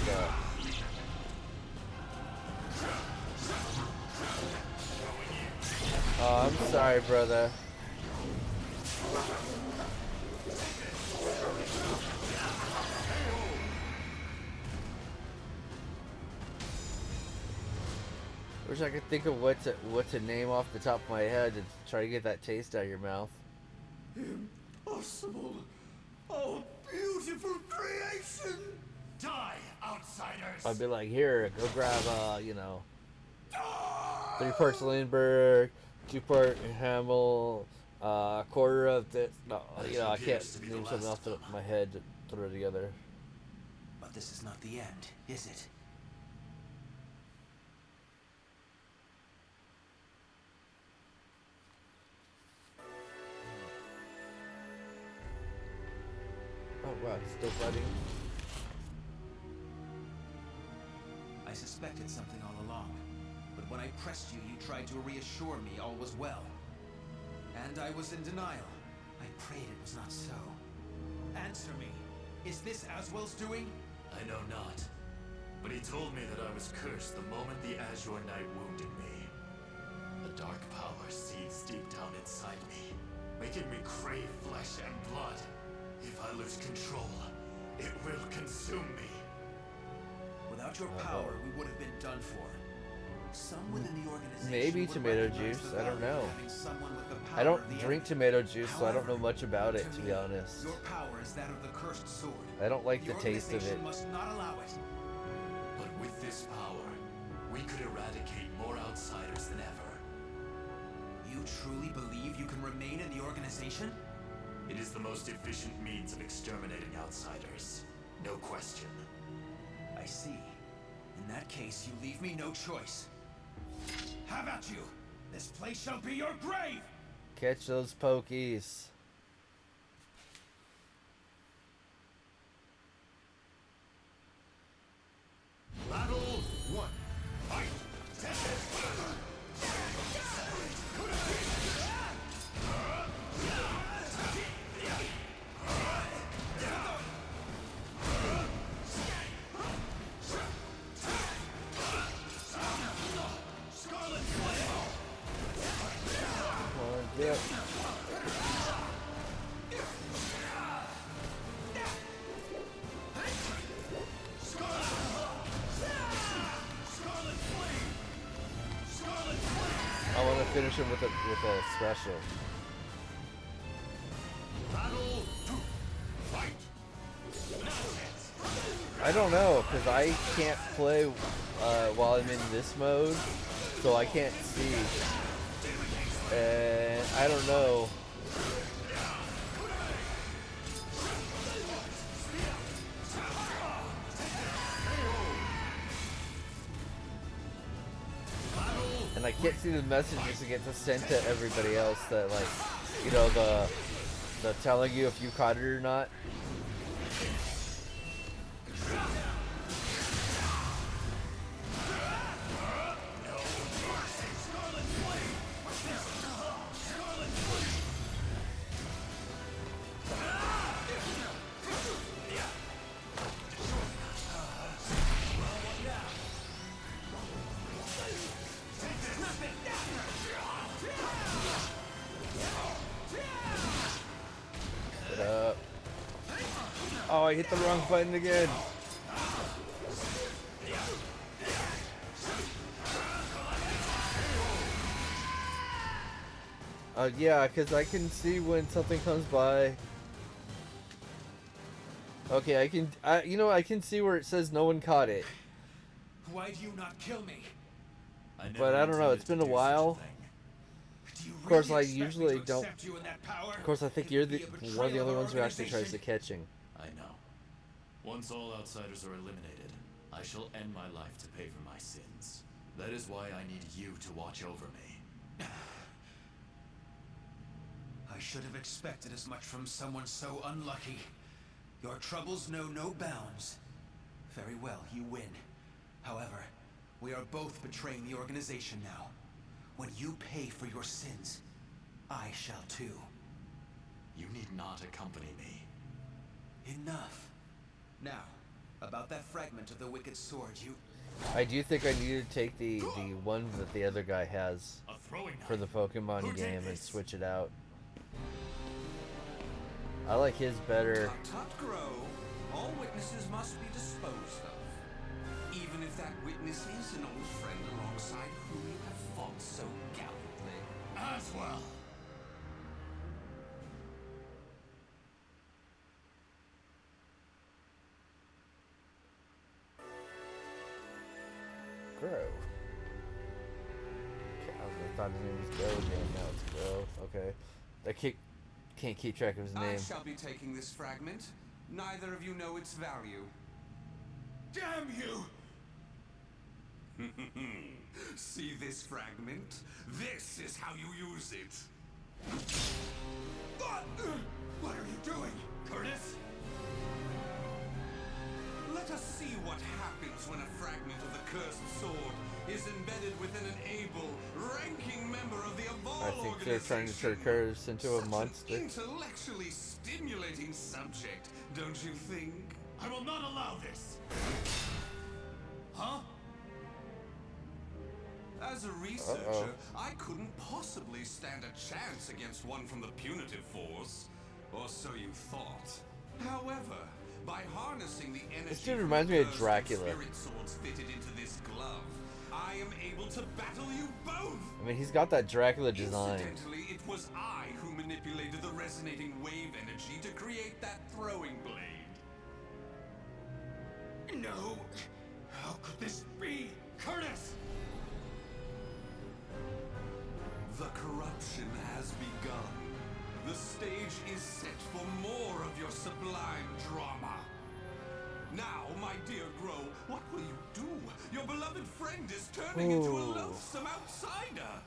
Oh, I'm sorry, brother. Wish I could think of what to name off the top of my head to try to get that taste out of your mouth. Impossible! Oh, beautiful creation! Die, outsiders! I'd be like, here, go grab, 3 parts Lindbergh, 2 part Hamill, a quarter of this. No, I can't name something off the, my head to throw together. But this is not the end, is it? Oh wow, he's still fighting. I suspected something all along, but when I pressed you, you tried to reassure me all was well. And I was in denial. I prayed it was not so. Answer me. Is this Aswell's doing? I know not. But he told me that I was cursed the moment the Azure Knight wounded me. The dark power seethes deep down inside me, making me crave flesh and blood. If I lose control, it will consume me. Without your power, we would have been done for. Some within the organization Maybe would tomato recognize juice. the I don't value of know. having someone with the I power don't of the drink end. tomato juice, so I don't know However, much about it, to to me, be honest. Your power is that of the cursed sword. I don't like the taste of it. organization must not allow it. But with this power, we could eradicate more outsiders than ever. You truly believe you can remain in the organization? It is the most efficient means of exterminating outsiders. No question. I see. In that case, you leave me no choice. Have at you! This place shall be your grave! Catch those pokies. Battle 1. Fight! Yep. I want to finish him with a special. Battle 2. Fight! I don't know, because I can't play while I'm in this mode, so I can't see. And I don't know. And I can't see the messages that get sent to everybody else that, like, the telling you if you caught it or not. Oh, I hit the wrong button again. Yeah, because I can see when something comes by. Okay, I can see where it says no one caught it. Why do you not kill me? But I don't know, it's been a while. Of course, I usually don't. Of course, I think you're one of the only ones who actually tries to catching. I know. Once all outsiders are eliminated, I shall end my life to pay for my sins. That is why I need you to watch over me. I should have expected as much from someone so unlucky. Your troubles know no bounds. Very well, you win. However, we are both betraying the organization now. When you pay for your sins, I shall too. You need not accompany me. Enough. Now, about that fragment of the Wicked Sword, I do think I need to take the one that the other guy has for the Pokemon game and switch it out. I like his better. Tut Drou. All witnesses must be disposed of, even if that witness is an old friend alongside whom you have fought so gallantly. As well. Drou. I thought his name was Drou again. Now it's Drou. Okay. I can't keep track of his name. I shall be taking this fragment. Neither of you know its value. Damn you! See this fragment? This is how you use it. What are you doing, Curtis? Let us see what happens when a fragment of the cursed sword is embedded within an able, ranking member of the Evolve I think they're trying to turn Curtis into a monster. Intellectually stimulating subject, don't you think? I will not allow this. Huh? As a researcher, I couldn't possibly stand a chance against one from the punitive force. Or so you thought. However, by harnessing the energy This dude reminds me of from Dracula. spirit swords fitted into this glove, I am able to battle you both! I mean, he's got that Dracula design. Incidentally, it was I who manipulated the resonating wave energy to create that throwing blade. No. How could this be? Curtis! The corruption has begun. The stage is set for more of your sublime drama. Now, my dear Drou, what will you do? Your beloved friend is turning into a loathsome outsider.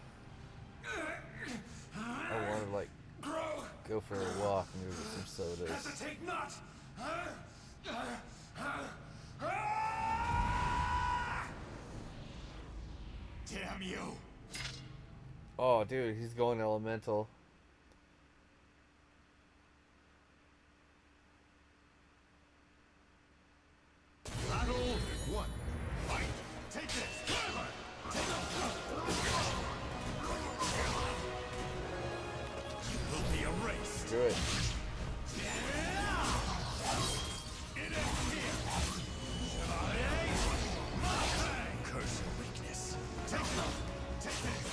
I want to like go for a walk and go get some sodas. Hesitate not! Damn you! Oh, dude, he's going elemental. Battle 1. Fight! Take this! You will be erased. Do it. It ends here. Curse your weakness. Take this! Take this!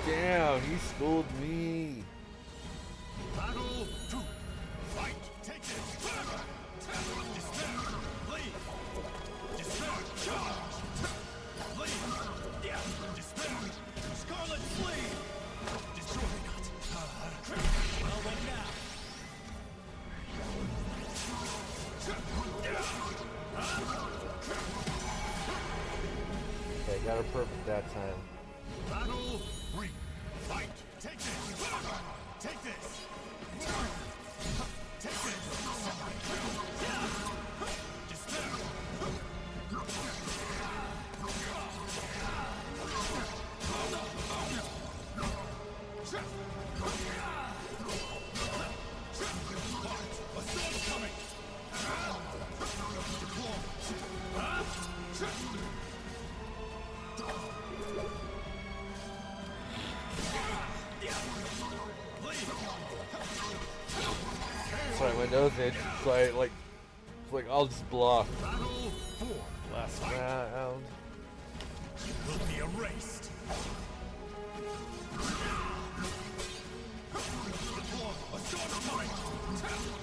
Damn, he schooled me. Battle 2. Fight! Take this! Despair! Leave! Despair! Charge! Leave! Despair! Scarlet flee! Destroy not! Well, what now? Okay, got her perfect that time. Battle 3. Fight! Take this! Take this! Take this! Despair! A storm's coming! Sorry, my nose itch, so I like I'll just block. Battle 4. Last round. You will be erased. A storm's coming!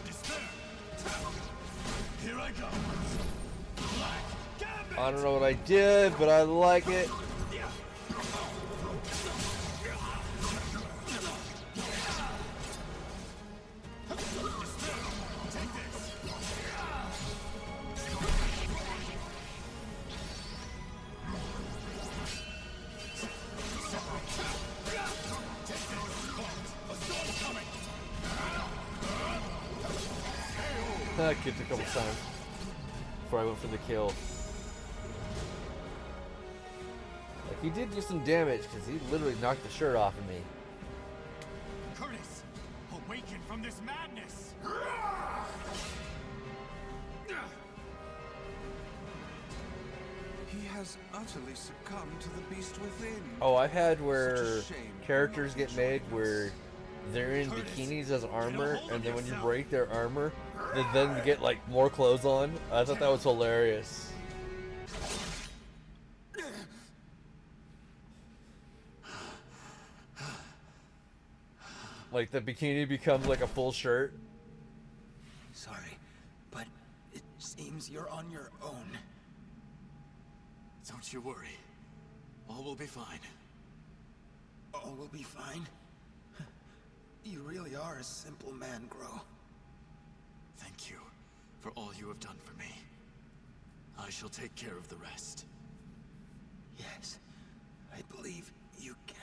Despair! Here I go! Black Gambit! I don't know what I did, but I like it. I kicked a couple times before I went for the kill. Like, he did do some damage because he literally knocked the shirt off of me. Curtis, awaken from this madness! He has utterly succumbed to the beast within. Oh, I've had where characters get made where they're in bikinis as armor, and then when you break their armor, they then get like more clothes on. I thought that was hilarious. Like the bikini becomes like a full shirt. Sorry, but it seems you're on your own. Don't you worry. All will be fine. All will be fine? You really are a simple man, Drou. Thank you for all you have done for me. I shall take care of the rest. Yes, I believe you can.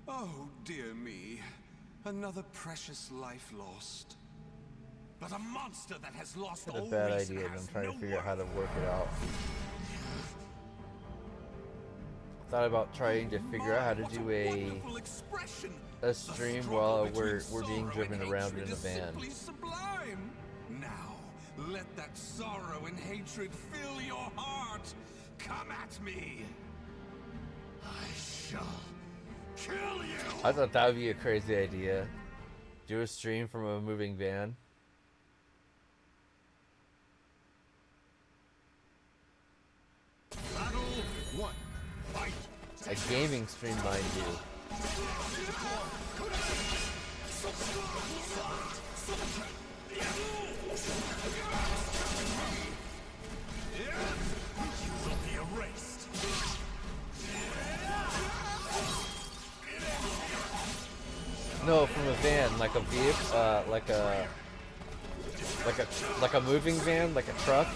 Oh, dear me. Another precious life lost. But a monster that has lost Had a all bad reason idea, and has I'm trying no to figure out how to worth. work it out. Thought about trying to figure out how to do a stream while we're being driven around in a van. Sublime. Now, let that sorrow and hatred fill your heart. Come at me. I shall kill you. I thought that would be a crazy idea. Do a stream from a moving van. Battle 1. Fight. A gaming stream, mind you. You will be erased. No, from a van, like a vehicle, like a moving van, like a truck.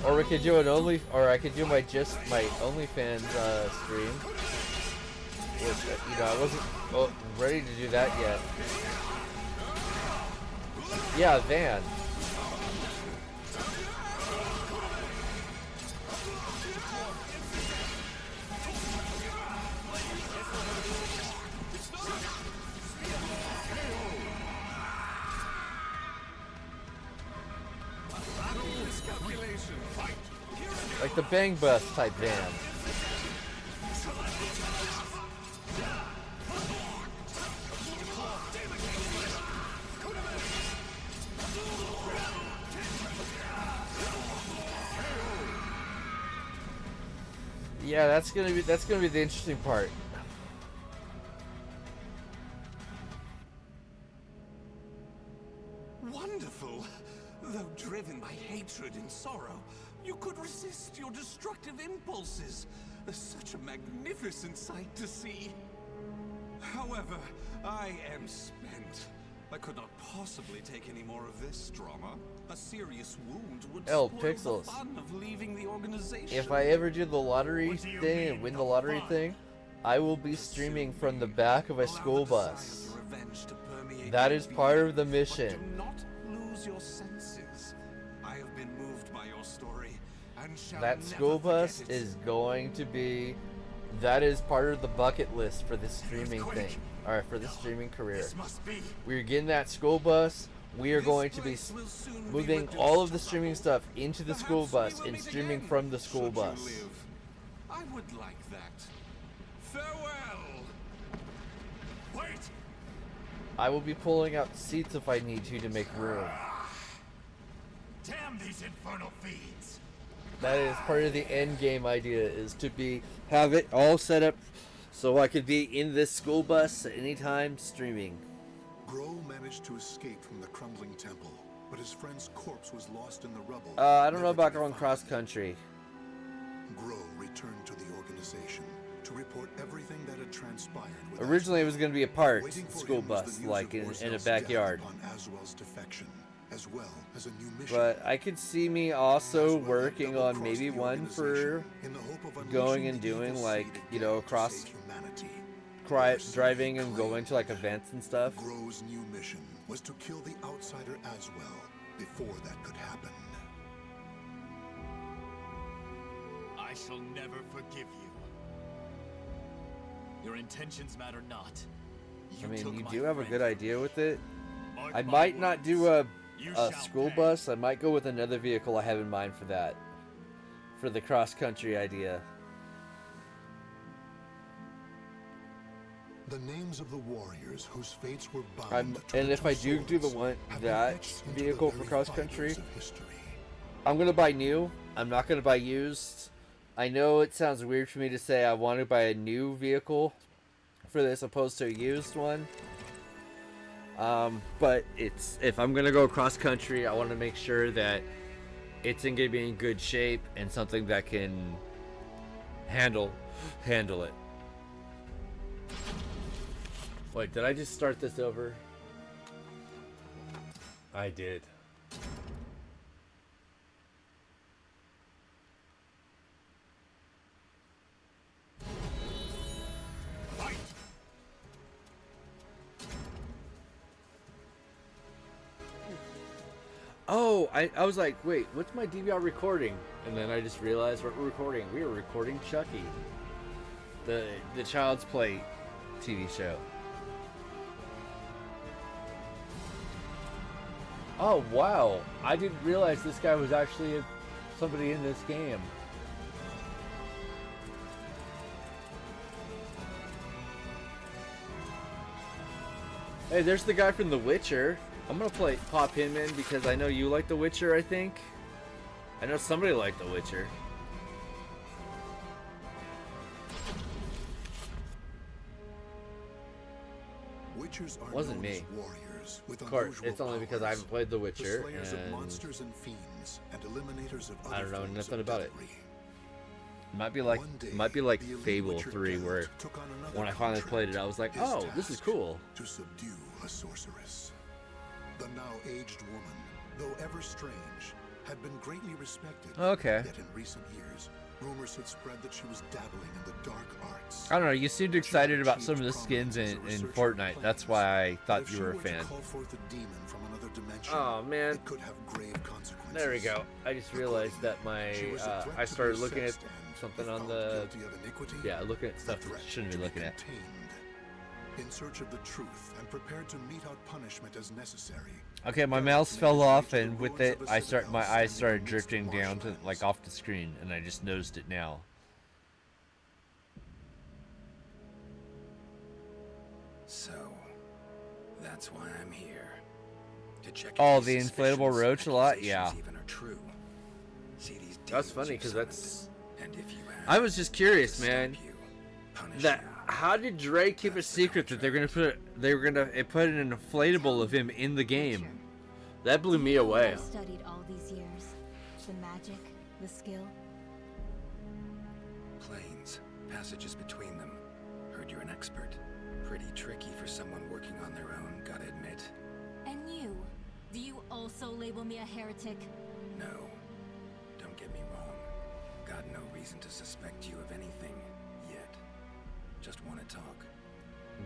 Or we could do or I could do my OnlyFans stream. Which, you know, I wasn't ready to do that yet. Yeah, van. Like the Bang Bus type van. Yeah, that's gonna be the interesting part. Wonderful. Though driven by hatred and sorrow, you could resist your destructive impulses. Such a magnificent sight to see. However, I am spent. I could not possibly take any more of this drama. A serious wound would spoil Pixels. the fun of leaving the organization. If I ever do the lottery thing and win the lottery thing, I will be streaming from the back of a school bus. That is part of the mission. Do not lose your senses. I have been moved by your story and shall That never school bus forget it. is going to be... That is part of the bucket list for this streaming thing. Or for this streaming career. We're getting that school bus. We are going to be moving all of the streaming stuff into the school bus and streaming from the school bus. I would like that. Farewell. Wait. I will be pulling out seats if I need to make room. Damn these infernal fiends. That is part of the end game idea, is to have it all set up so I could be in this school bus at any time streaming. Drou managed to escape from the crumbling temple, but his friend's corpse was lost in the rubble. I don't know never to about be going found. cross country. Drou returned to the organization to report everything that had transpired. With Originally, it was going to be a parked Waiting for school him was the bus, news like of in a Orzel's backyard. death upon Aswell's defection, as well as a new mission. But I could see me also Aswell had working on double-crossed maybe the one for organization in the hope of going unleashing and the doing evil like, seed you know, again to cross save humanity. driving and going to like events and stuff. Drou's new mission was to kill the outsider Aswell before that could happen. I shall never forgive you. Your intentions matter not. I mean, took you my do have a friend good from idea with it. Mark I my might not do words. a You shall school pay. bus. I might go with another vehicle I have in mind for that. For the cross country idea. The names of the warriors whose fates were bound to And the if I two do the swords one have been that etched into the vehicle for very cross fibers country, of history. I'm gonna buy new. I'm not gonna buy used. I know it sounds weird for me to say I want to buy a new vehicle for this opposed to a used one. But if I'm gonna go cross country, I want to make sure that it's gonna be in good shape and something that can handle it. Wait, did I just start this over? I did. Fight! Oh, I was like, wait, what's my DVR recording? And then I just realized what we're recording. We were recording Chucky, the Child's Play TV show. Oh wow, I didn't realize this guy was actually somebody in this game. Hey, there's the guy from The Witcher. I'm gonna pop him in because I know you like The Witcher, I think. I know somebody liked The Witcher. Witchers are Wasn't known me. as warriors with Of course, unusual it's only because I powers, haven't played The the Witcher, slayers of and monsters and fiends and eliminators of I other don't know forms nothing of about it. devilry. Might be like One day, the elite Fable Witcher 3, Geralt where took on another when I finally contract. played it, I was like, His oh, this is task, cool. To subdue a sorceress. The now aged woman, though ever strange, had been greatly respected. Okay. Yet in recent years, rumors had spread that she was dabbling in the dark arts. I don't know, you seemed excited about some of the skins in Fortnite. That's why I thought you were a fan. Oh man. It could have grave consequences. There we go. I just realized that my I started looking at something on the looking at stuff that I shouldn't be looking at. In search of the truth and prepared to mete out punishment as necessary. Okay, my mouse fell off, and with it, my eyes started drifting down to like off the screen, and I just noticed it now. So, that's why I'm here. To check Oh, if the these inflatable suspicions, roach a lot? Yeah. accusations even are true. See these That's demons funny you've because summoned, that's. and if you I was just curious, stop man. you, punish That you. how did Drake keep a secret that they're gonna put an inflatable of him in the game? That blew me away. I've studied all these years. The magic, the skill. Planes, passages between them. Heard you're an expert. Pretty tricky for someone working on their own, gotta admit. And you? Do you also label me a heretic? No. Don't get me wrong. Got no reason to suspect you of anything, yet. Just want to talk.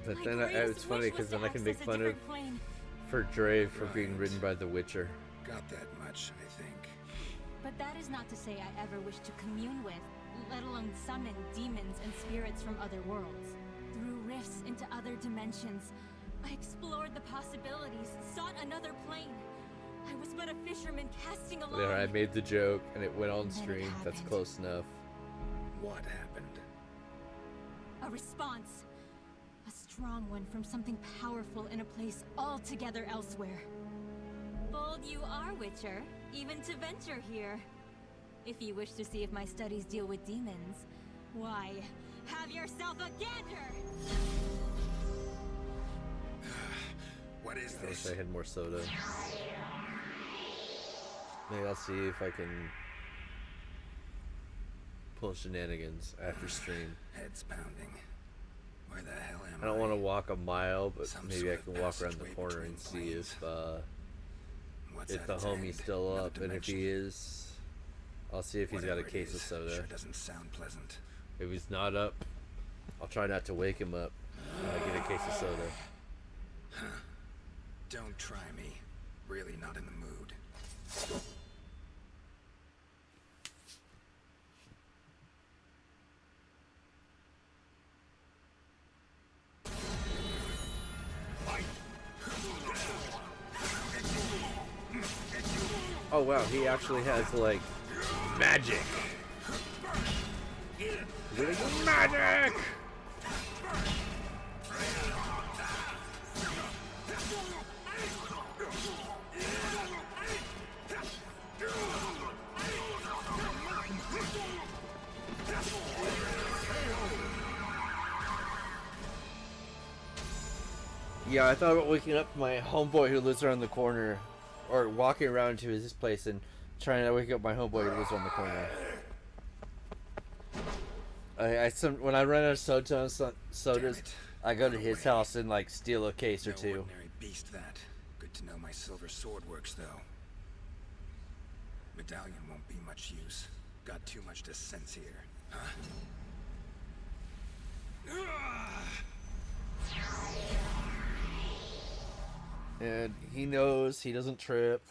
But then it's funny because then I can make fun of Drake for being ridden by The Witcher. Got that much, I think. But that is not to say I ever wish to commune with, let alone summon demons and spirits from other worlds. Through rifts into other dimensions, I explored the possibilities, sought another plane. I was but a fisherman casting a line. There, I made the joke and it went on And then it stream. That's happened. close enough. What happened? A response. A strong one from something powerful in a place altogether elsewhere. Bold you are, Witcher, even to venture here. If you wish to see if my studies deal with demons, why, have yourself a gander! What is I wish this? I had more soda. Maybe I'll see if I can pull shenanigans after stream. Head's pounding. Where the hell am I don't want to walk a mile, but maybe I sort can of walk around the passageway corner between and see What's if at the its homie's end? still Another up, and if dimension? he is, I'll see if he's got a Whatever it case of is, soda. Sure doesn't sound pleasant. If he's not up, I'll try not to wake him up. Get a case of soda. Huh. Don't try me. Really not in the mood. Oh wow, he actually has like magic. Magic! Yeah, I thought about waking up my homeboy who lives around the corner, or walking around to his place and trying to wake up my homeboy who lives around the corner. When I run out of sodas, I go to his house and like steal a case or two. Ordinary beast that. Good to know my silver sword works though. Medallion won't be much use. Got too much to sense here. Huh? And he knows he doesn't trip.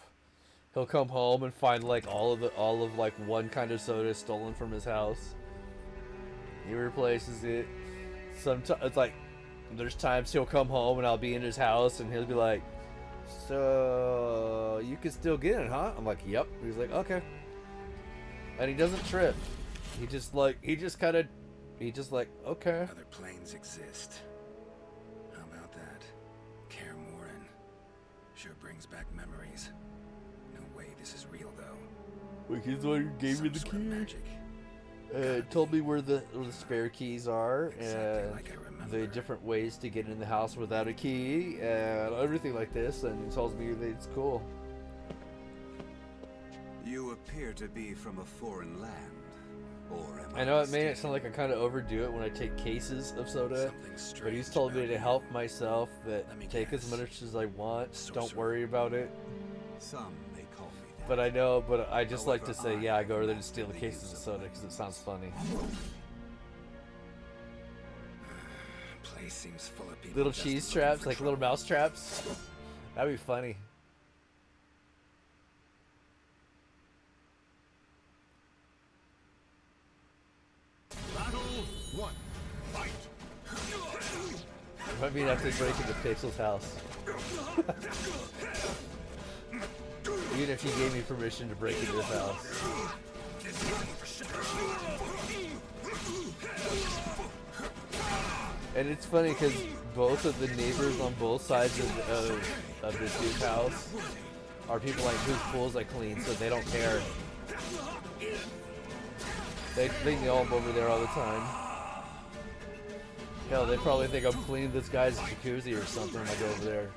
He'll come home and find like all of like one kind of soda stolen from his house. He replaces it. Sometimes it's like there's times he'll come home and I'll be in his house and he'll be like, "So you can still get it, huh?" I'm like, "Yep." He's like, "Okay." And he doesn't trip. He just like okay. Other planes exist. How about that? Kaer Morhen. Sure brings back memories. No way this is real though. Like he's the one who gave me the key. Magic. Told me where the spare keys are and like I remember. the different ways to get in the house without a key and everything like this, and he tells me that it's cool. You appear to be from a foreign land, or am I know it made it sound like I kind of overdo it when I take cases of soda, but he's told me to help myself that take as much as I want, don't worry about it. Some may call me that. But I know, but I just like to say, yeah, I go over there to steal the cases of soda because it sounds funny. Place seems full of people Little just cheese looking traps, for like little mouse traps. That'd be funny. Battle 1. Fight! I mean, I have to break into Pixel's house. Even if he gave me permission to break into his house. And it's funny because both of the neighbors on both sides of this dude's house are people like whose pools I clean, so they don't care. They know I'm over there all the time. Hell, they probably think I'm cleaning this guy's jacuzzi or something when I go over there.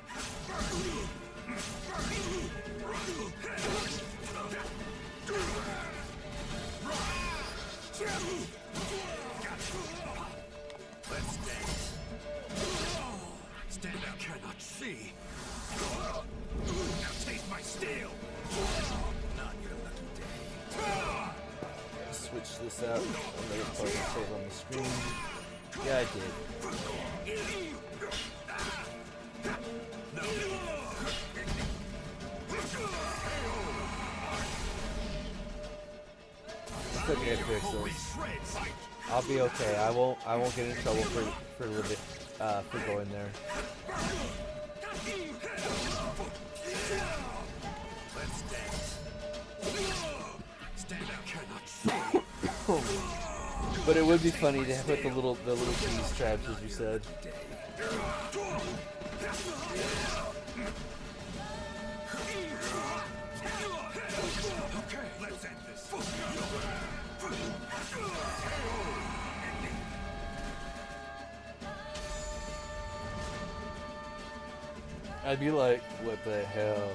Let's dance. Stand up, cannot see. Now taste my steel. Not your lucky day. Switch this out. I'll make it part of the table on the screen. Yeah, I did. It's okay, Pixels. I'll be okay. I won't get in trouble for a little bit for going there. Let's dance. Stand up, cannot see. But it would be funny to put the little cheese traps, as you said. Okay, let's end this. I'd be like, what the hell?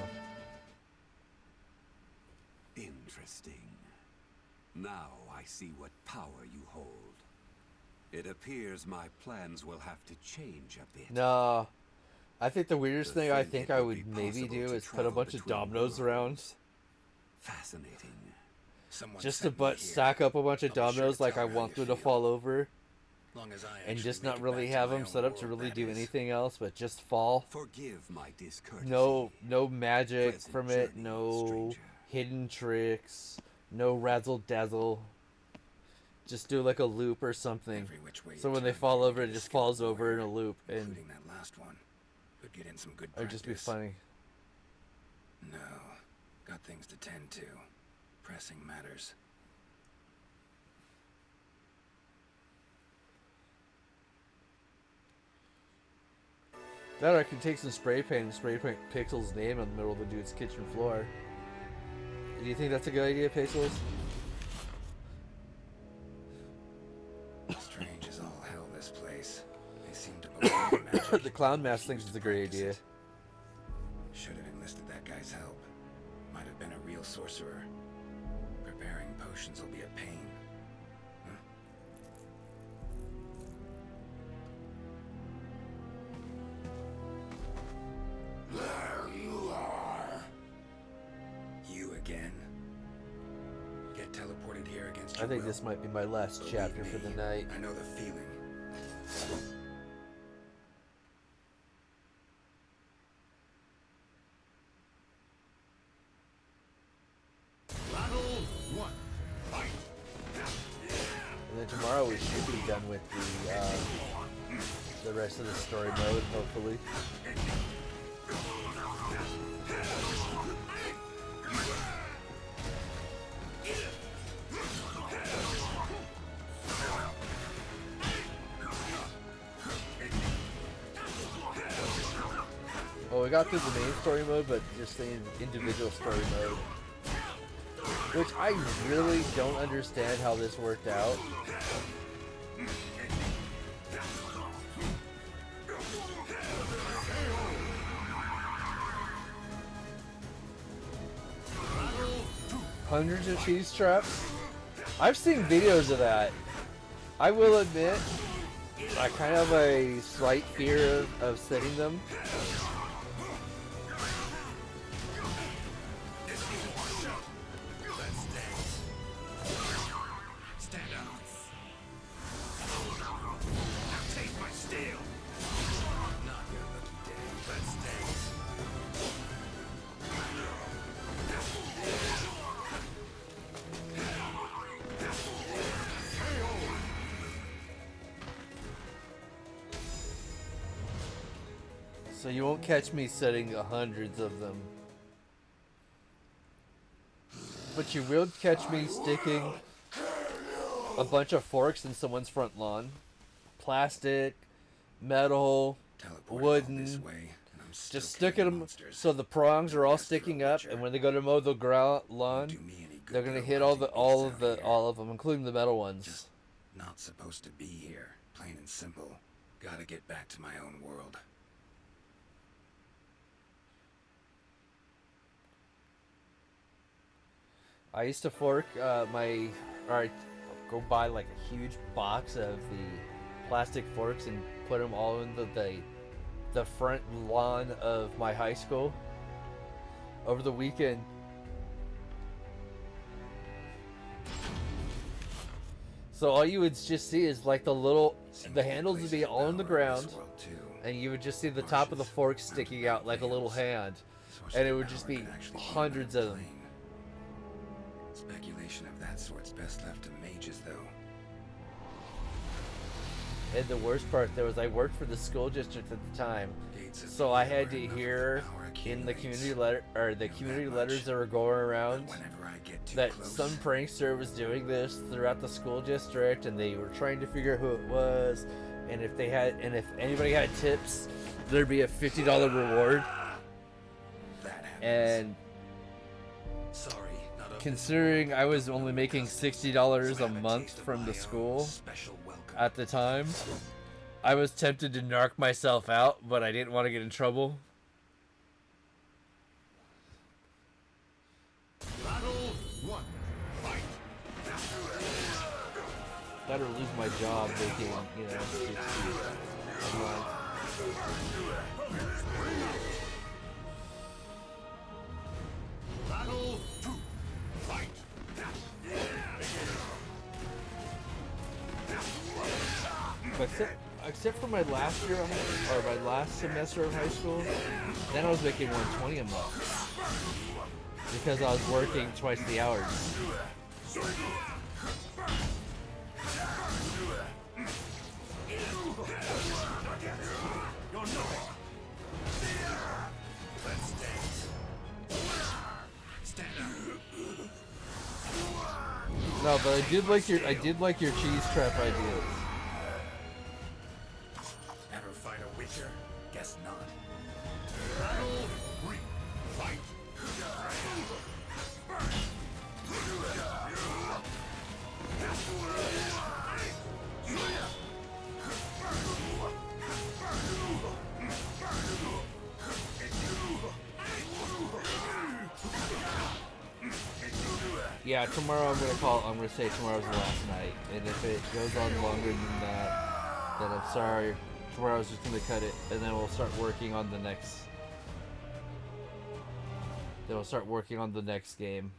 see what power you hold. It appears my plans will have to change a bit. No. I think the weirdest To thing I think think it I would would be maybe possible do to is put a travel bunch of between dominoes around. worlds. Fascinating. Someone Just to sent me here. stack up a bunch of I'll be sure dominoes to like tell I her how want you them to feel. fall over. Long as I And actually just make not it really back to have my them own set up to world, really that do is. anything else but just fall. Forgive my discourtesy. No magic Pleasant from it, journey, no stranger. hidden tricks, no razzle dazzle. Just do like a loop or something. Every which way So you when they turn, fall you over, get it a just skilled falls over in a warrior, loop, and including that last one. Could get in some good it would just be practice. funny. No, got things to tend to. Pressing matters. That or I can take some spray paint and spray paint Pixel's name on the middle of the dude's kitchen floor. Do you think that's a good idea, Pixels? Strange as all hell, this place. They seem to believe in magic. The clown mask thinks it's a great idea. Should have enlisted that guy's help. Might have been a real sorcerer. Preparing potions will be a pain. Huh? There you are. You again? Get teleported here against I your think will? this might be my last Believe chapter for the me, night. I know the feeling. Battle 1. Fight! And then tomorrow we should be done with the rest of the story mode, hopefully. Well, we got through the main story mode, but just the individual story mode. Which I really don't understand how this worked out. Hundreds of cheese traps? I've seen videos of that. I will admit, I kind of have a slight fear of setting them. Stand up. Now take my steel. Not your lucky day. Let's dance. So you won't catch me setting hundreds of them. But you will catch me sticking a bunch of forks in someone's front lawn. Plastic, metal, wooden. Just sticking them so the prongs are all sticking up, and when they go to mow the lawn, they're gonna hit all of them, including the metal ones. Not supposed to be here. Plain and simple. Gotta get back to my own world. I used to fork go buy like a huge box of the plastic forks and put them all in the front lawn of my high school over the weekend. So all you would just see is like the handles would be all on the ground, and you would just see the top of the fork sticking out like a little hand, and it would just be hundreds of them. Speculation of that sort's best left to mages, though. And the worst part there was I worked for the school district at the time, so I had to hear in the community letters that were going around that some prankster was doing this throughout the school district, and they were trying to figure out who it was, and if anybody had tips, there'd be a $50 reward. And considering I was only making $60 a month from the school at the time, I was tempted to narc myself out, but I didn't want to get in trouble. Battle 1. Fight! that or lose my job making, you know, headlines. Battle 2. Fight. But except for my last year of or my last semester of high school, then I was making 120 a month because I was working twice the hours. No, but I did like your cheese trap ideas. Ever fight a witcher? Guess not. Battle 3. Fight. Yeah, tomorrow I'm gonna say tomorrow's the last night, and if it goes on longer than that, then I'm sorry. Tomorrow's just gonna cut it, and then we'll start working on the next. Then we'll start working on the next game.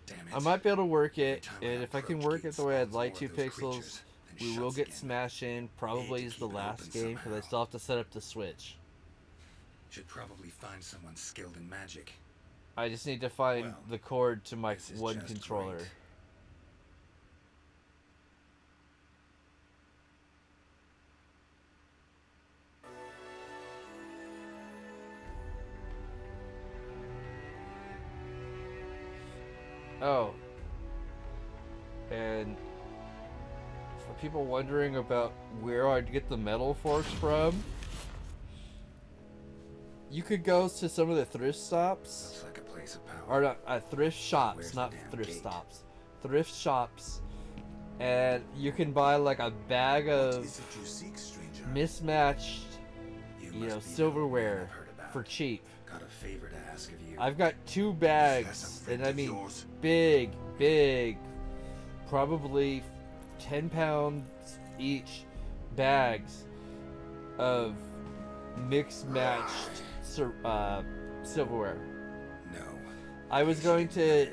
Damn it. I might be able to work it, and if I can work it the way I'd like to, Pixels, we will get Smash in. Probably is the last game because I still have to set up the Switch. Should probably find someone skilled in magic. I just need to find Well, the cord to my this is one just controller. great. Oh. And for people wondering about where I'd get the metal forks from, you could go to some of the thrift stops. Looks like a place of power. Or not, thrift shops, Where's not the damn thrift gate? stops. Thrift shops. And you can buy like a bag What of is it you seek, stranger? mismatched, You you must know, be the silverware man I've heard about. for cheap. Got a favor to ask of you. I've got 2 That's bags, a friend and I of mean yours. big, probably 10 pounds each bags of mixed matched silverware. No. I was going to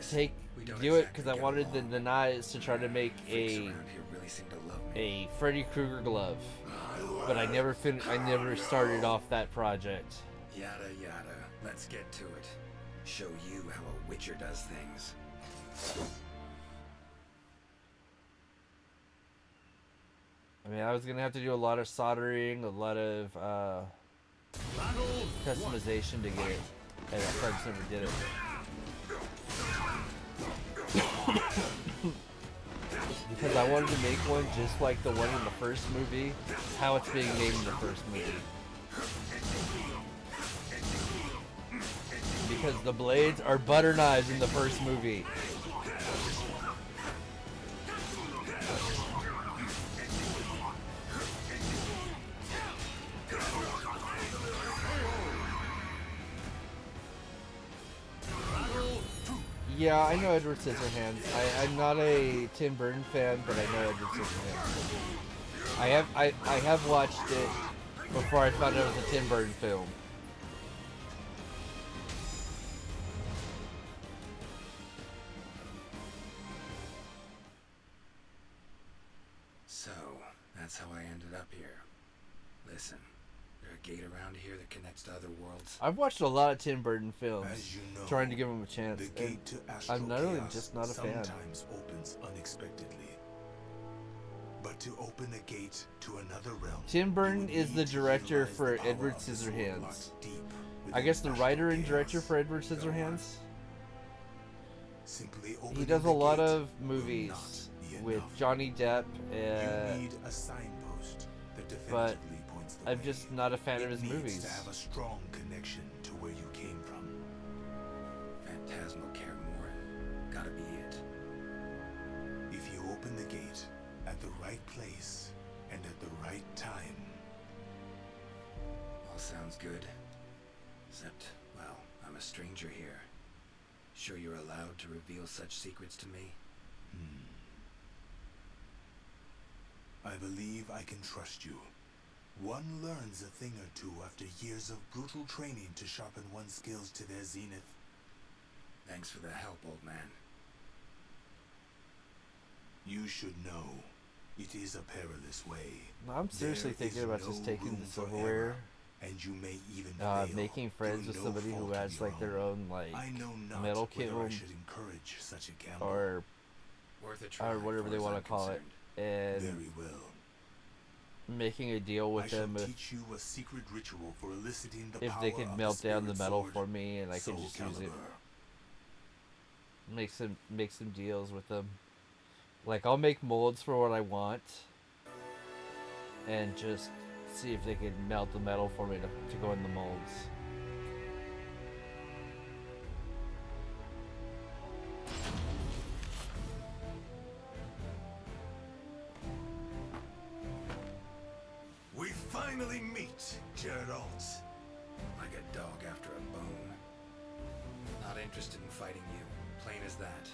We don't do it exactly because I get wanted the along. knives to try to make Freaks a around here really seem to love me. Freddy Krueger glove, but I never started off that project. Yada yada. Let's get to it. Show you how a witcher does things. I mean, I was gonna have to do a lot of soldering, a lot of Battle 1. customization to get it, and I just never did it. Because I wanted to make one just like the one in the first movie, how it's being made in the first movie. Because the blades are butter knives in the first movie. Yeah, I know Edward Scissorhands. I'm not a Tim Burton fan, but I know Edward Scissorhands. I have watched it before I found out it was a Tim Burton film. So, that's how I ended up here. Listen, there's a gate around here that connects to other worlds. I've watched a lot of Tim Burton films, As you know, trying to give him a chance. The and gate to astral I'm not only chaos just not a fan. sometimes opens unexpectedly. But to open a gate to another realm, Tim Burton you is need the to director utilize for the power Edward of the sword Scissorhands. locked deep I within guess the astral writer and director chaos. for Edward Go on. Scissorhands. Simply He opening does a the lot gate of will movies not be with enough. Johnny Depp, You need a signpost that but definitively points the I'm way. just not a fan of his It needs movies. to have a strong connection to where you came from. Phantasmal Care Morin. Gotta be it. If you open the gate at the right place and at the right time, All sounds good. Except, well, I'm a stranger here. Sure you're allowed to reveal such secrets to me? I believe I can trust you. One learns a thing or two after years of brutal training to sharpen one's skills to their zenith. Thanks for the help, old man. You should know, it is a perilous way. I'm seriously There thinking is about no just taking room the for silverware. error, and you may even fail Making friends with through no somebody who fault has of like your their own like I know not metal kit whether I room should encourage such a gamble. or Worth a try, whatever they far as want I'm to call it, concerned. and Very well. making a deal with I shall them teach you a secret ritual for eliciting the if power they could of melt down the spirit metal sword, for me, and I could Soul just use it. Calibur. Make some deals with them. Like I'll make molds for what I want, and just see if they could melt the metal for me to go in the molds. We finally meet, Geralt. Like a dog after a bone. Not interested in fighting you. Plain as that.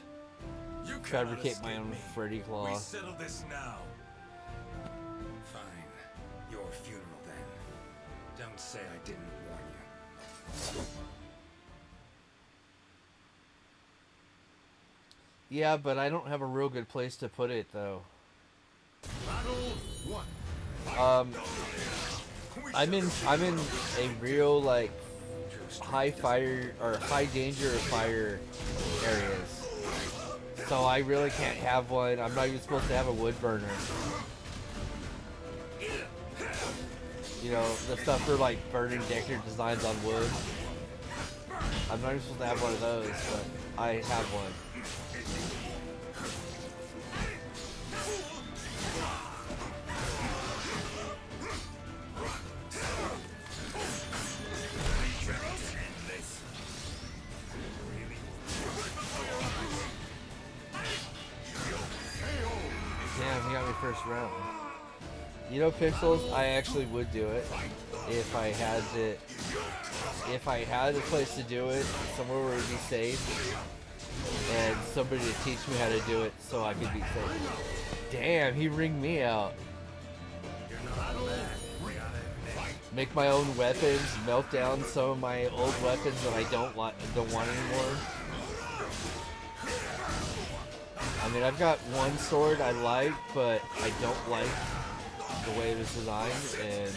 You Fabricate my cannot own escape me. Freddy claw. We settle this now. Fine. Your funeral then. Don't say I didn't warn you. Yeah, but I don't have a real good place to put it though. Battle 1. I'm in a real like high fire or high danger of fire areas. So I really can't have one. I'm not even supposed to have a wood burner. You know, the stuff for like burning decorative designs on wood. I'm not even supposed to have one of those, but I have one. Damn, he got me first round. You know, Pixels, I actually would do it if I had it. If I had a place to do it, somewhere where it would be safe, and somebody to teach me how to do it so I could be safe. Damn, he ringed me out. Make my own weapons, melt down some of my old weapons that I don't want anymore. I mean, I've got one sword I like, but I don't like the way it was designed, and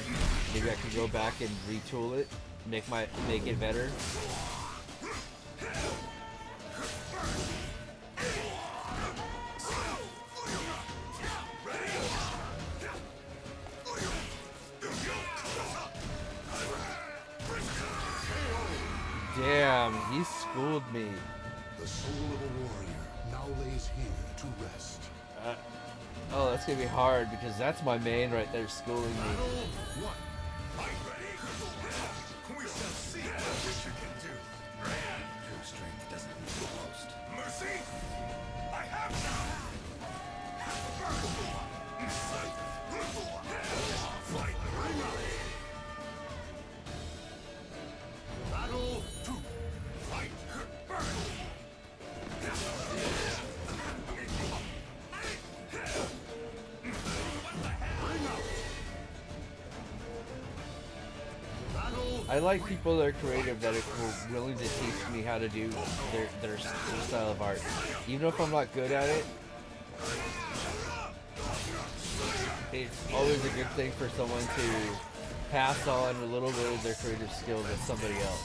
maybe I can go back and retool it, make it better. Damn, he schooled me. The soul of a warrior now lays here to rest. Oh, that's gonna be hard because that's my main right there schooling me. We shall see what you can do. True strength doesn't need a boast. Mercy? I have none. Fight. Battle 2. Fight. I like people that are creative that are willing to teach me how to do their style of art. Even if I'm not good at it, it's always a good thing for someone to pass on a little bit of their creative skills to somebody else.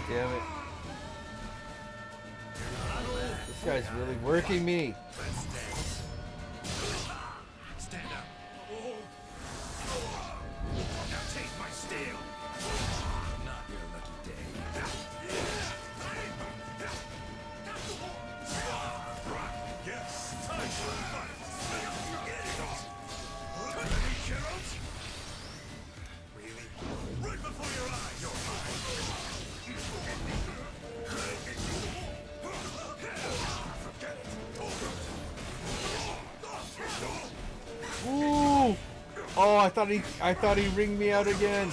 Damn it. This guy's really working me. Stand up. Now take my steel. Not your lucky day. Yes, time for a fight. Ready, Geralt? I thought he ringed me out again.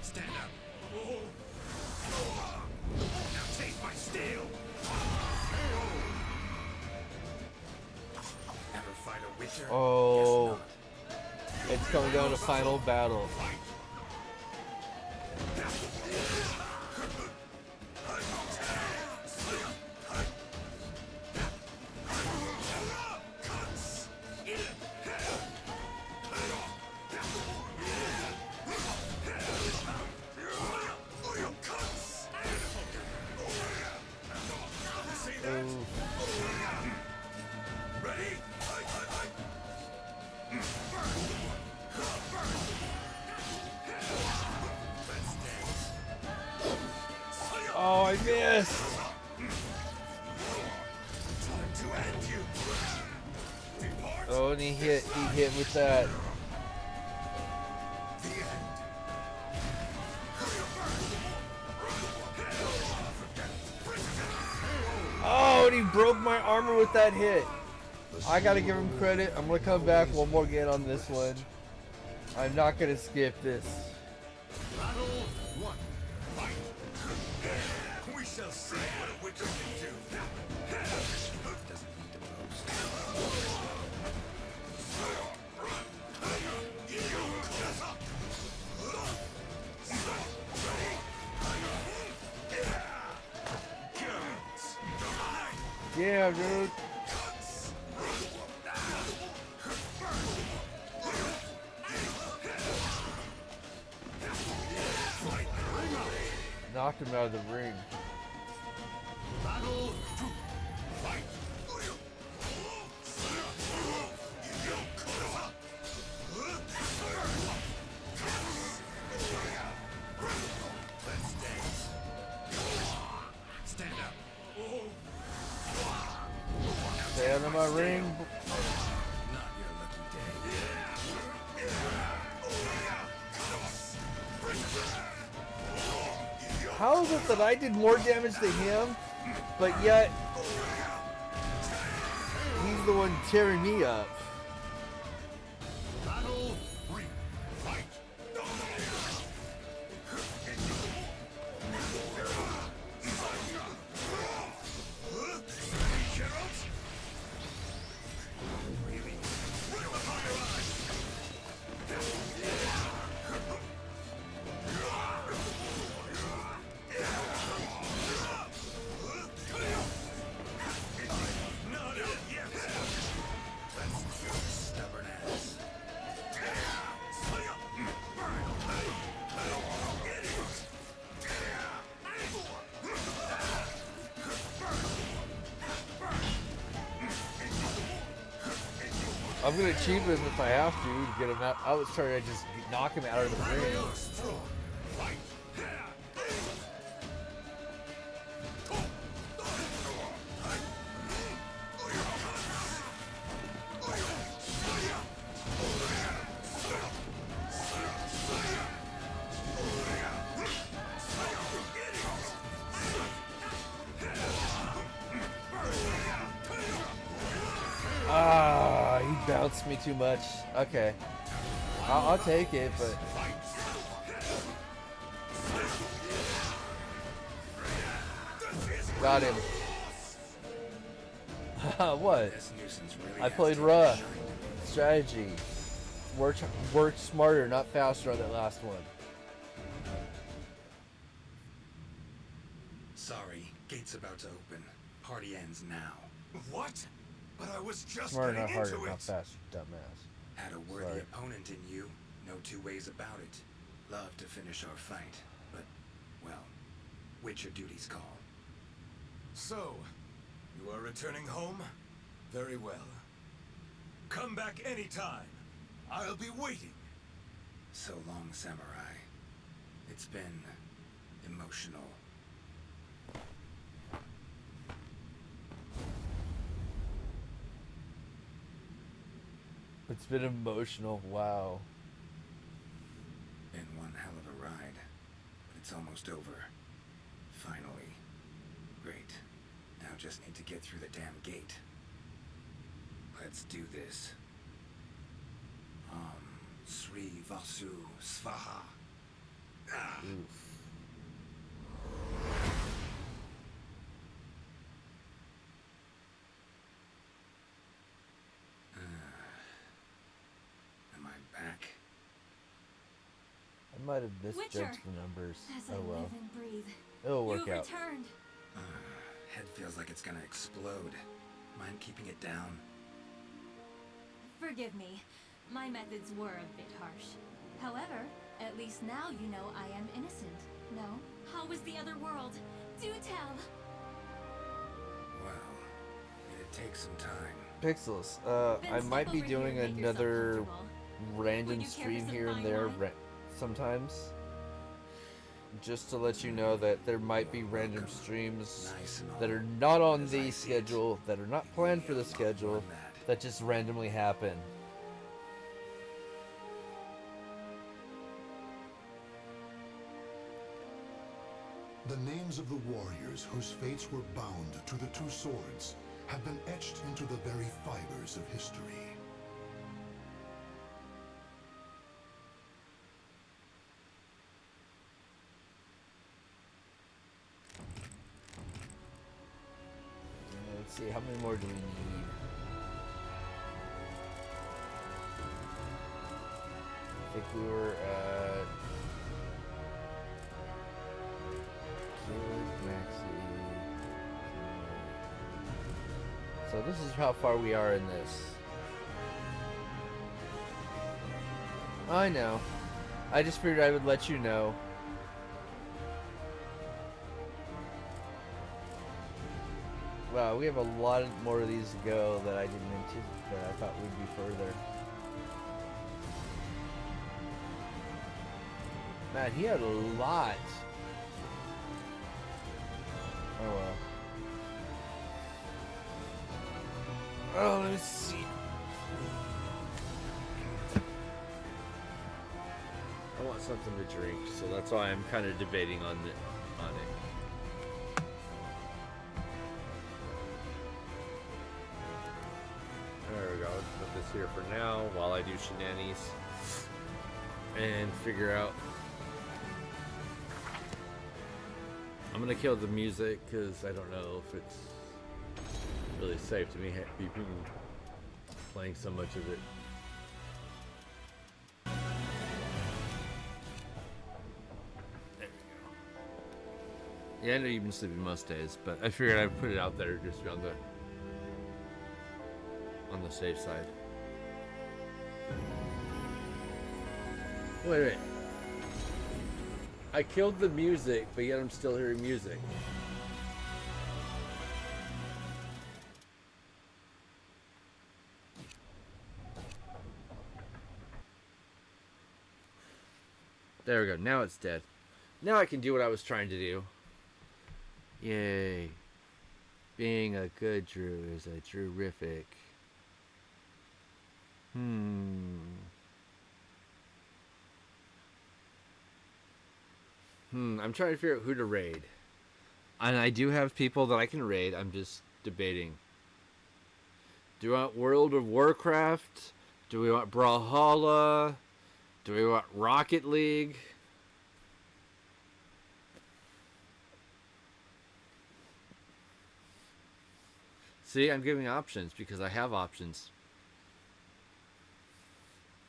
Stand up. Now taste my steel. Ever fight a witcher? Oh, it's coming down to final battle. Oh, I missed. Oh, and he hit with that. Oh, and he broke my armor with that hit. I gotta give him credit. I'm gonna come back one more again on this one. I'm not gonna skip this. Battle 1. Fight. We shall see what a witcher can do. Doesn't need to boast. Yeah, dude. Knocked him out of the ring. Battle 2. Fight. Stand up. Stay out of my ring. Not your lucky day. How is it that I did more damage to him, but yet he's the one tearing me up? Battle 3. Fight. Stubborn ass. I'm gonna cheat him if I have to get him out. I was trying to just knock him out of the ring. Ah, he bounced me too much. Okay, I'll take it, but got him. What? This nuisance really I has played taken rough. shape. Strategy. Work smarter, not faster on that last one. Sorry, gate's about to open. Party ends now. What? But I was just Smarter, getting not harder, into not it. faster, dumbass. Had a worthy Sorry. opponent in you. No two ways about it. Love to finish our fight, but, well, Witcher duties call. So, you are returning home? Very well. Come back anytime. I'll be waiting. So long, samurai. It's been emotional. It's been emotional. Wow. Been one hell of a ride, but it's almost over. Finally. Great. Now just need to get through the damn gate. Let's do this. Sri Vasu Svaha. Am I back? I might have misjudged Witcher, the numbers. as I Oh well. live and breathe. It'll work You've out. returned. Head feels like it's gonna explode. Mind keeping it down? Forgive me. My methods were a bit harsh. However, at least now you know I am innocent. No? How was the other world? Do tell! Well, it takes some time. Pixels, I Then might step be over here doing and make yourself another comfortable. random Would you care for stream some here and fine there wine? sometimes. Just to let you know that there might be random streams that are not on the schedule, that are not planned for the schedule, that just randomly happen. The names of the warriors whose fates were bound to the two swords have been etched into the very fibers of history. Let's see, how many more do we need? I think we were at Kid Maxi. So this is how far we are in this. I know. I just figured I would let you know. Wow, we have a lot more of these to go that I didn't anticipate. That I thought we'd be further. Man, he had a lot. Oh well. Oh, let me see. I want something to drink, so that's why I'm kind of debating on it. There we go. Let's put this here for now while I do shenanigans and figure out. I'm gonna kill the music because I don't know if it's really safe to me be playing so much of it. There we go. Yeah, I know you've been sleeping most days, but I figured I'd put it out there just to be on the safe side. Wait. I killed the music, but yet I'm still hearing music. There we go. Now it's dead. Now I can do what I was trying to do. Yay. Being a good Drew is a Drewific. I'm trying to figure out who to raid. And I do have people that I can raid. I'm just debating. Do we want World of Warcraft? Do we want Brawlhalla? Do we want Rocket League? See, I'm giving options because I have options.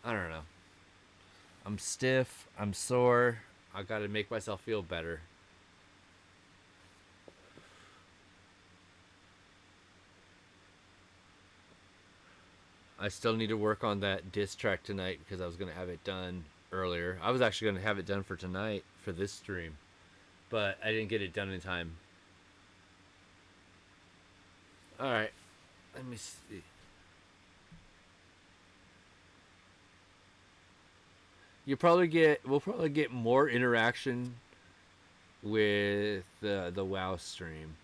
I don't know. I'm stiff. I'm sore. I gotta make myself feel better. I still need to work on that diss track tonight because I was gonna have it done earlier. I was actually gonna have it done for tonight for this stream, but I didn't get it done in time. Alright, let me see. We'll probably get more interaction with the WoW stream.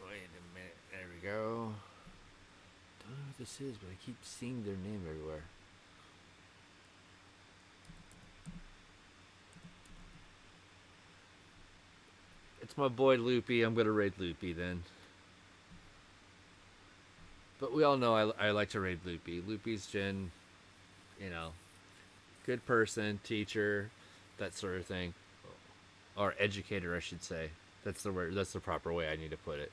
Wait a minute, there we go. Don't know what this is, but I keep seeing their name everywhere. It's my boy Loopy. I'm gonna raid Loopy then. But we all know I like to raid Loopy. Loopy's Jin, you know, good person, teacher, that sort of thing. Or educator, I should say. That's the word. That's the proper way I need to put it.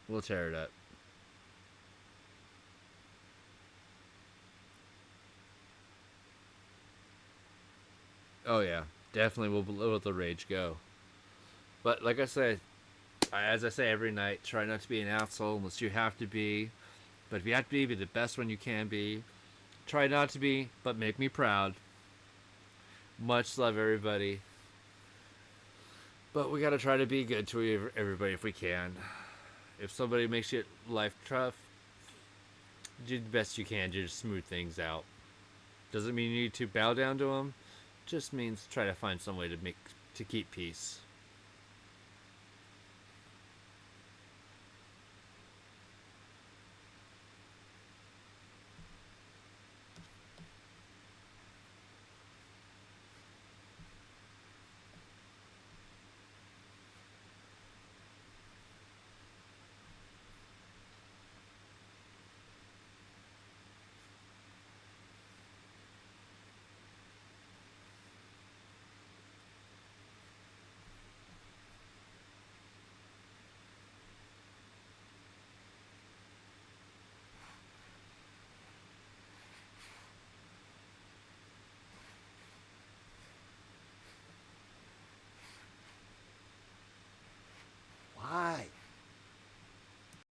We'll tear it up. Oh yeah, definitely we'll let the rage go. But like I said, as I say every night, try not to be an asshole unless you have to be. But if you have to be the best one you can be. Try not to be, but make me proud. Much love, everybody. But we gotta try to be good to everybody if we can. If somebody makes your life tough, do the best you can to just smooth things out. Doesn't mean you need to bow down to them. Just means try to find some way to keep peace.